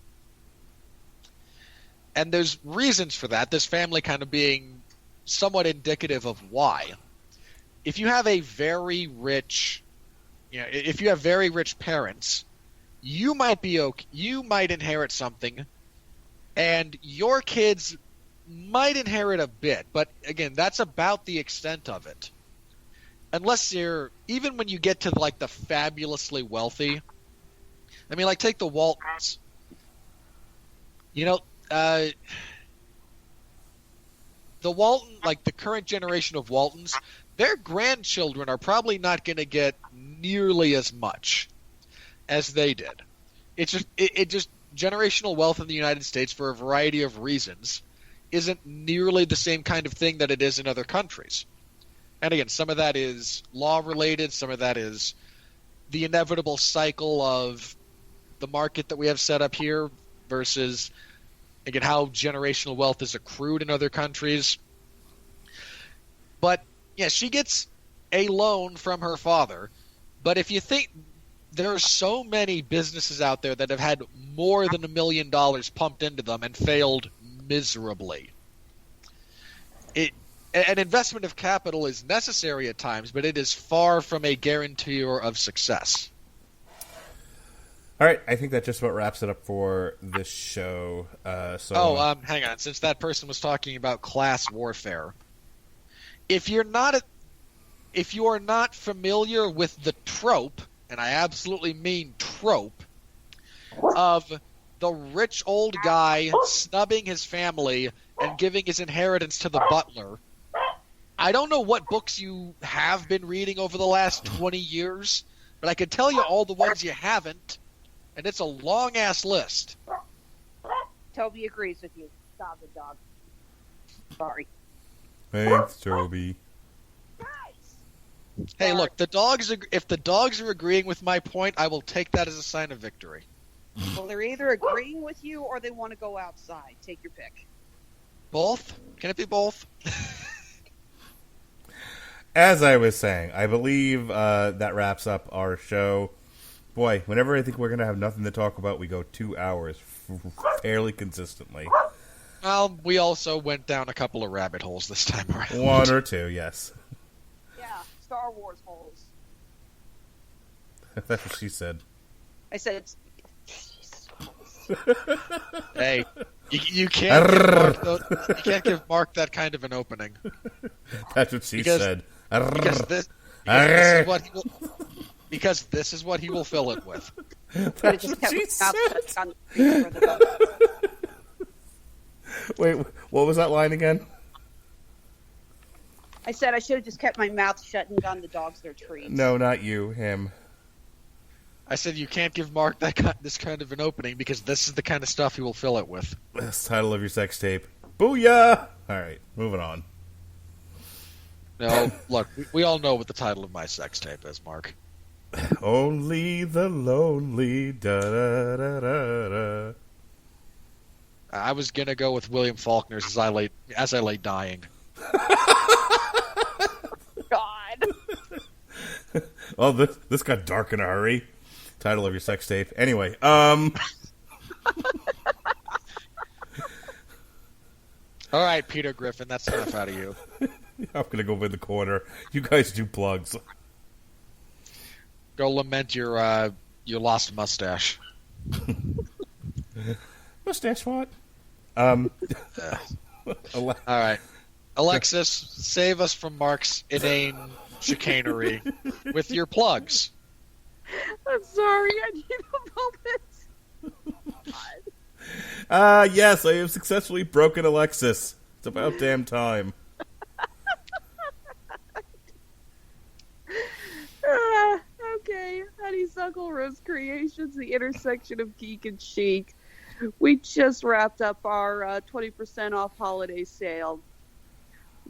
And there's reasons for that, this family kind of being somewhat indicative of why. If you have very rich parents, you might inherit something, and your kids might inherit a bit, but again, that's about the extent of it. Unless even when you get to the fabulously wealthy, take the Waltons. The Walton, the current generation of Waltons, their grandchildren are probably not going to get nearly as much as they did. It's just generational wealth in the United States, for a variety of reasons, isn't nearly the same kind of thing that it is in other countries. And again, some of that is law-related, some of that is the inevitable cycle of the market that we have set up here versus, again, how generational wealth is accrued in other countries. But, yeah, she gets a loan from her father. But if you think there are so many businesses out there that have had more than $1 million pumped into them and failed miserably. An investment of capital is necessary at times, but it is far from a guarantor of success. All right, I think that just about wraps it up for this show. Hang on. Since that person was talking about class warfare, if you are not familiar with the trope, and I absolutely mean trope, of the rich old guy snubbing his family and giving his inheritance to the butler, I don't know what books you have been reading over the last 20 years, but I can tell you all the ones you haven't, and it's a long-ass list. Toby agrees with you. Stop the dog. Sorry. Thanks, Toby. Hey, look, if the dogs are agreeing with my point, I will take that as a sign of victory. Well, they're either agreeing with you or they want to go outside. Take your pick. Both? Can it be both? As I was saying, I believe that wraps up our show. Boy, whenever I think we're going to have nothing to talk about, we go 2 hours fairly consistently. Well, we also went down a couple of rabbit holes this time around. 1 or 2, yes. Yeah, Star Wars holes. That's what she said. I said, Hey, you can't give Mark that kind of an opening. That's what she said. Because this is what he will fill it with. That's what she said. Wait, what was that line again? I said I should have just kept my mouth shut and gone the dogs their treats. No, not you, him. I said you can't give Mark this kind of an opening because this is the kind of stuff he will fill it with. That's the title of your sex tape. Booyah! Alright, moving on. No, look, we all know what the title of my sex tape is, Mark. Only the lonely, da-da-da-da-da. I was gonna go with William Faulkner's As I Lay Dying. God. Well, this got dark in a hurry. Title of your sex tape. Anyway, All right, Peter Griffin, that's enough out of you. I'm gonna go in the corner. You guys do plugs. Go lament your lost mustache. Mustache what? All right. Alexis, save us from Mark's inane chicanery with your plugs. I'm sorry, I need a moment. Yes, I have successfully broken Alexis. It's about damn time. Okay, Honeysuckle Rose Creations, the intersection of geek and chic. We just wrapped up our 20% off holiday sale.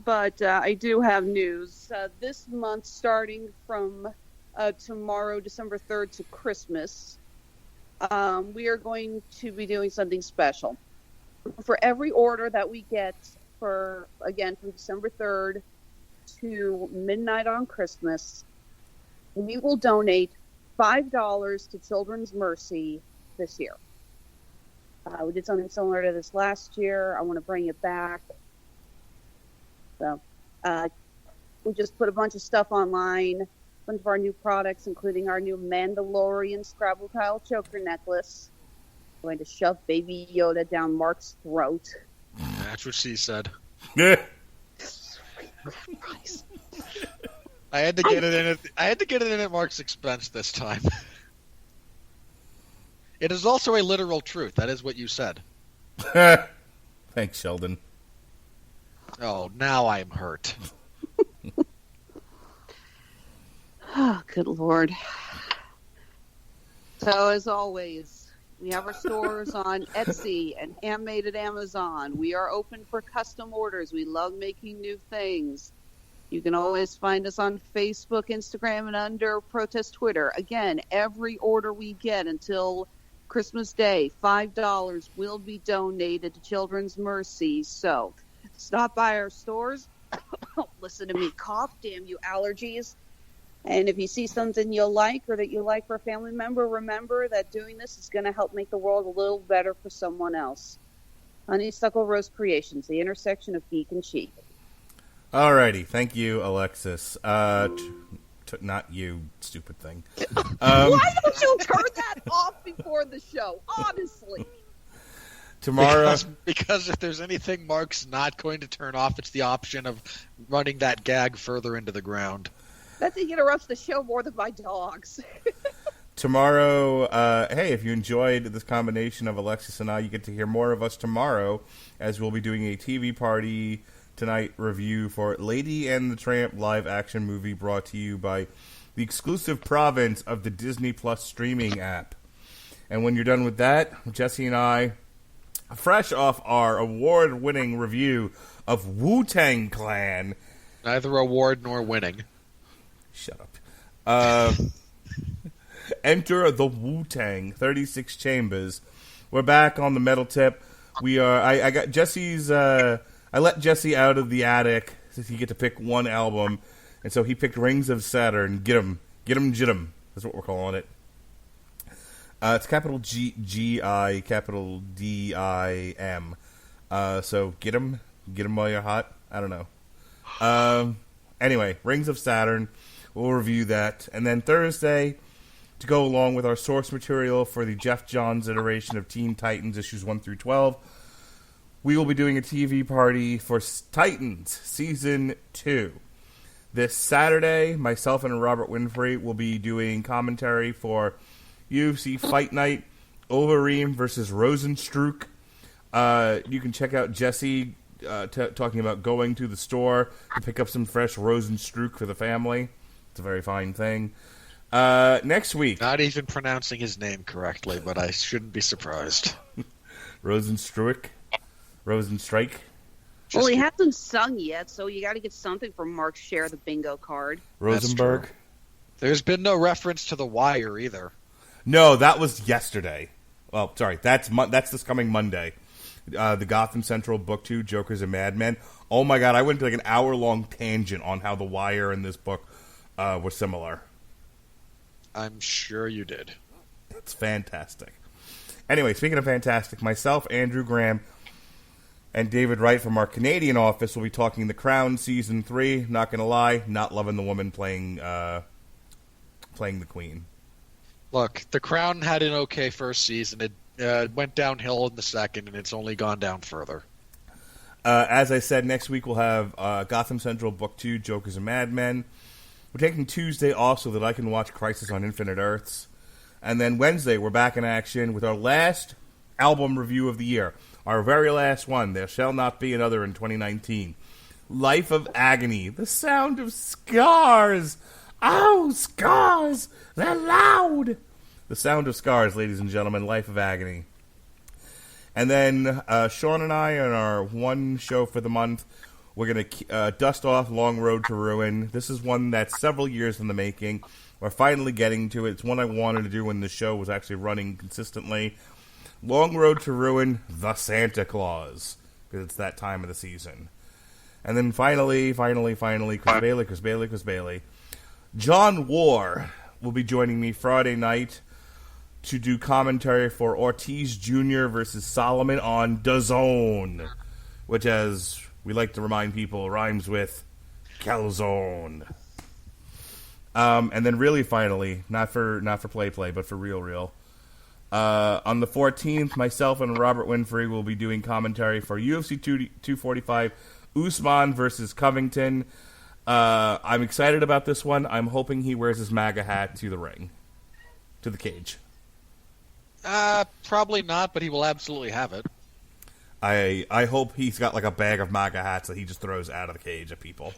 But I do have news. This month, starting from tomorrow, December 3rd to Christmas, we are going to be doing something special. For every order that we get from December 3rd to midnight on Christmas, we will donate $5 to Children's Mercy this year. We did something similar to this last year. I want to bring it back. So we just put a bunch of stuff online, a bunch of our new products, including our new Mandalorian Scrabble Tile Choker Necklace. I'm going to shove Baby Yoda down Mark's throat. That's what she said. Yeah. Christ. I had to get it in at Mark's expense this time. It is also a literal truth. That is what you said. Thanks, Sheldon. Oh, now I'm hurt. Oh, good Lord. So, as always, we have our stores on Etsy and Handmade at Amazon. We are open for custom orders. We love making new things. You can always find us on Facebook, Instagram, and under Protest Twitter. Again, every order we get until Christmas Day, $5 will be donated to Children's Mercy. So stop by our stores. Listen to me cough. Damn you, allergies. And if you see something you'll like or that you like for a family member, remember that doing this is going to help make the world a little better for someone else. Honeysuckle Rose Creations, the intersection of geek and chic. Alrighty, thank you, Alexis. not you, stupid thing. Why don't you turn that off before the show? Honestly. Tomorrow, Because if there's anything Mark's not going to turn off, it's the option of running that gag further into the ground. That thing interrupts the show more than my dogs. tomorrow, hey, if you enjoyed this combination of Alexis and I, you get to hear more of us tomorrow, as we'll be doing a TV party tonight review for Lady and the Tramp live-action movie, brought to you by the exclusive province of the Disney Plus streaming app. And when you're done with that, Jesse and I, fresh off our award-winning review of Wu-Tang Clan. Neither award nor winning. Shut up. Enter the Wu-Tang 36 Chambers. We're back on the metal tip. We are. I got Jesse's. I let Jesse out of the attic so he get to pick one album, and so he picked Rings of Saturn. Get him, jit 'em. That's what we're calling it. It's capital G-I, capital D-I-M. So get him while you're hot. I don't know. Anyway, Rings of Saturn. We'll review that. And then Thursday, to go along with our source material for the Jeff Johns iteration of Teen Titans issues 1 through 12, we will be doing a TV party for Titans Season 2. This Saturday, myself and Robert Winfree will be doing commentary for UFC Fight Night, Overeem versus Rosenstruck. You can check out Jesse talking about going to the store to pick up some fresh Rosenstruck for the family. It's a very fine thing. Next week. Not even pronouncing his name correctly, but I shouldn't be surprised. Rosenstruck. Well, he hasn't sung yet, so you got to get something from Mark's share of the bingo card. Rosenberg. There's been no reference to The Wire either. No, that was yesterday. Well, sorry, that's this coming Monday. The Gotham Central Book 2, Jokers and Madmen. Oh my god, I went to like an hour-long tangent on how The Wire and this book were similar. I'm sure you did. It's fantastic. Anyway, speaking of fantastic, myself, Andrew Graham, and David Wright from our Canadian office will be talking The Crown Season 3. Not going to lie, not loving the woman playing the Queen. Look, The Crown had an okay first season. It went downhill in the second, and it's only gone down further. As I said, next week we'll have Gotham Central Book 2, Jokers and Madmen. We're taking Tuesday off so that I can watch Crisis on Infinite Earths. And then Wednesday, we're back in action with our last album review of the year. Our very last one, There Shall Not Be Another in 2019. Life of Agony, The Sound of Scars. Oh, scars, they're loud. The Sound of Scars, ladies and gentlemen, Life of Agony. And then Sean and I, on our one show for the month, we're going to dust off Long Road to Ruin. This is one that's several years in the making. We're finally getting to it. It's one I wanted to do when the show was actually running consistently. Long Road to Ruin, The Santa Claus, because it's that time of the season. And then finally, Chris Bailey. John War will be joining me Friday night to do commentary for Ortiz Jr. versus Solomon on DAZN, which, as we like to remind people, rhymes with calzone. And then really finally, not for play, but for real. On the 14th, myself and Robert Winfree will be doing commentary for UFC 245, Usman versus Covington. I'm excited about this one. I'm hoping he wears his MAGA hat to the ring, to the cage. Probably not, but he will absolutely have it. I hope he's got like a bag of MAGA hats that he just throws out of the cage at people.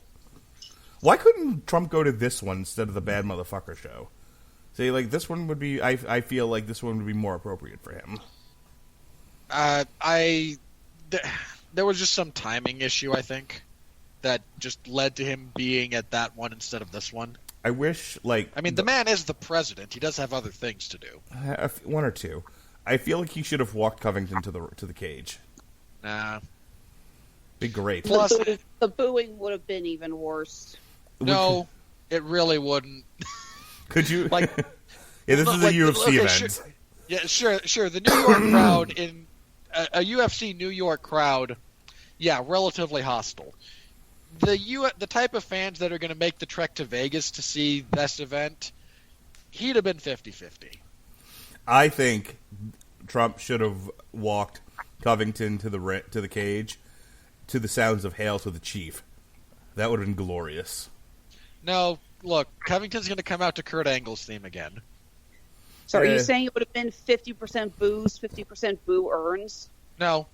Why couldn't Trump go to this one instead of the Bad Motherfucker show? See, like, this one would be... I feel like this one would be more appropriate for him. There was just some timing issue, I think, that just led to him being at that one instead of this one. I wish, like... I mean, the man is the president. He does have other things to do. One or two. I feel like he should have walked Covington to the cage. Nah. Be great. Plus, the booing would have been even worse. No, it really wouldn't. Could you? Like, yeah, this is a UFC event. Sure. The New York crowd in a UFC New York crowd, yeah, relatively hostile. the type of fans that are going to make the trek to Vegas to see this event, he'd have been 50-50. I think Trump should have walked Covington to the cage to the sounds of "Hail to the Chief." That would have been glorious. No, look, Covington's going to come out to Kurt Angle's theme again. So are you saying it would have been 50% booze, 50% boo earns? No,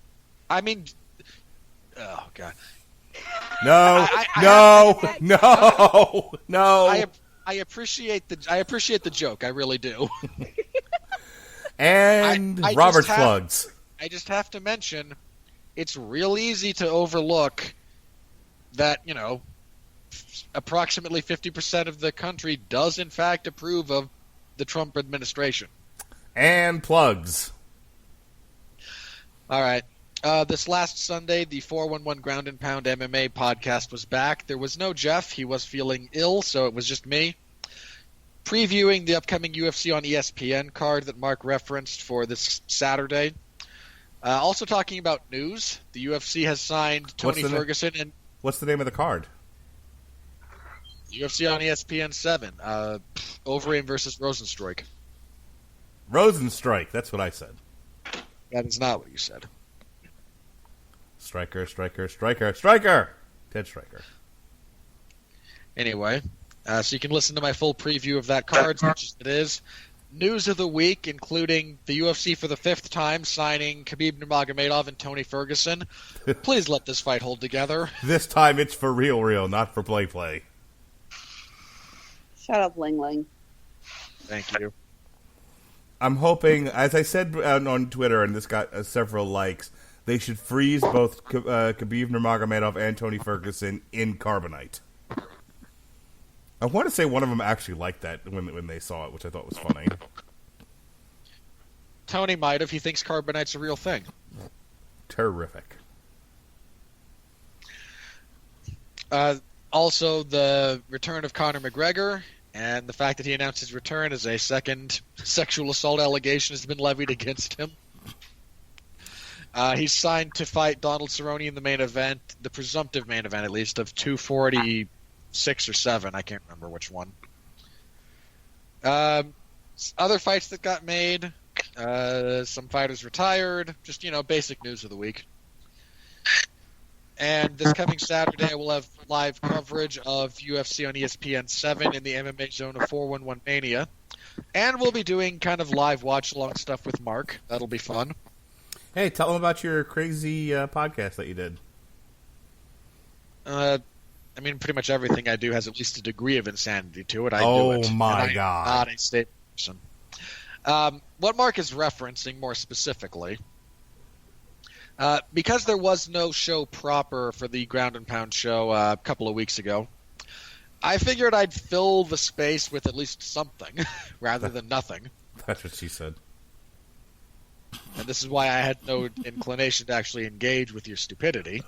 I mean, oh god, No, no. I appreciate the joke. I really do. And I Robert's plugs. I just have to mention, it's real easy to overlook that, approximately 50% of the country does in fact approve of the Trump administration. And plugs. All right. This last Sunday, the 411 Ground and Pound MMA podcast was back. There was no Jeff. He was feeling ill, so it was just me. Previewing the upcoming UFC on ESPN card that Mark referenced for this Saturday. Also talking about news. The UFC has signed Tony Ferguson. And what's the name of the card? UFC on ESPN 7. Overeem versus Rosenstruik. Rosenstruik, that's what I said. That is not what you said. Striker. Ted Striker. Anyway, so you can listen to my full preview of that card, such as it is. News of the week, including the UFC for the 5th time signing Khabib Nurmagomedov and Tony Ferguson. Please let this fight hold together. This time it's for real, not for play. Shut up, Ling Ling. Thank you. I'm hoping, as I said on Twitter, and this got several likes, they should freeze both Khabib Nurmagomedov and Tony Ferguson in carbonite. I want to say one of them actually liked that when they saw it, which I thought was funny. Tony might have. He thinks carbonite's a real thing. Terrific. Also, the return of Conor McGregor, and the fact that he announced his return as a second sexual assault allegation has been levied against him. He's signed to fight Donald Cerrone in the main event, the presumptive main event at least, of 246 or 7. I can't remember which one. Other fights that got made, some fighters retired, just, basic news of the week. And this coming Saturday, we'll have live coverage of UFC on ESPN 7 in the MMA zone of 411 Mania. And we'll be doing kind of live watch-along stuff with Mark. That'll be fun. Hey, tell them about your crazy podcast that you did. Pretty much everything I do has at least a degree of insanity to it. I Oh, do it. my God. I'm not a state person. What Mark is referencing more specifically, because there was no show proper for the Ground and Pound show a couple of weeks ago, I figured I'd fill the space with at least something rather than nothing. That's what she said. And this is why I had no inclination to actually engage with your stupidity.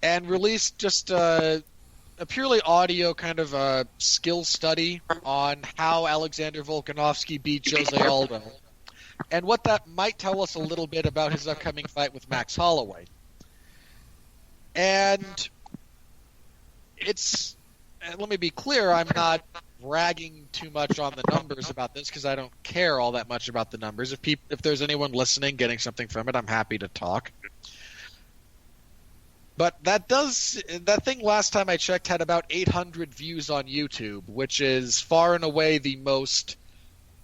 And released just a purely audio kind of a skill study on how Alexander Volkanovski beat Jose Aldo, and what that might tell us a little bit about his upcoming fight with Max Holloway. And let me be clear, I'm not bragging too much on the numbers about this because I don't care all that much about the numbers. If there's anyone listening getting something from it, I'm happy to talk. But that thing last time I checked had about 800 views on YouTube, which is far and away the most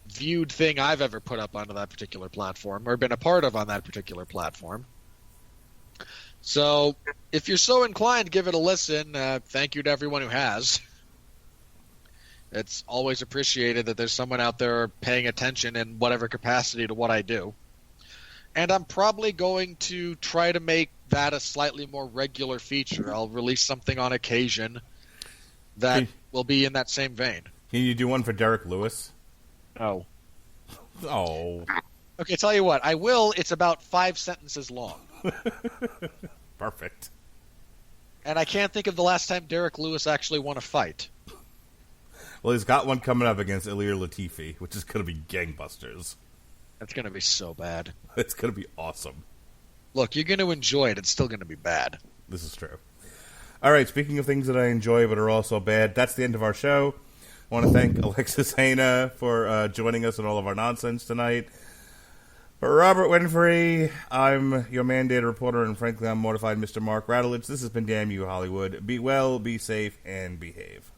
viewed thing I've ever put up onto that particular platform or been a part of on that particular platform. So if you're so inclined, give it a listen. Thank you to everyone who has. It's always appreciated that there's someone out there paying attention in whatever capacity to what I do. And I'm probably going to try to make that a slightly more regular feature. I'll release something on occasion that will be in that same vein. Can you do one for Derek Lewis? No. Oh. Okay, tell you what. I will. It's about 5 sentences long. Perfect. And I can't think of the last time Derek Lewis actually won a fight. Well, he's got one coming up against Ilir Latifi, which is going to be gangbusters. That's going to be so bad. It's going to be awesome. Look, you're going to enjoy it. It's still going to be bad. This is true. All right, speaking of things that I enjoy but are also bad, that's the end of our show. I want to thank Alexis Hejna for joining us in all of our nonsense tonight. For Robert Winfree, I'm your mandated reporter, and frankly, I'm mortified, Mr. Mark Radulich. This has been Damn You, Hollywood. Be well, be safe, and behave.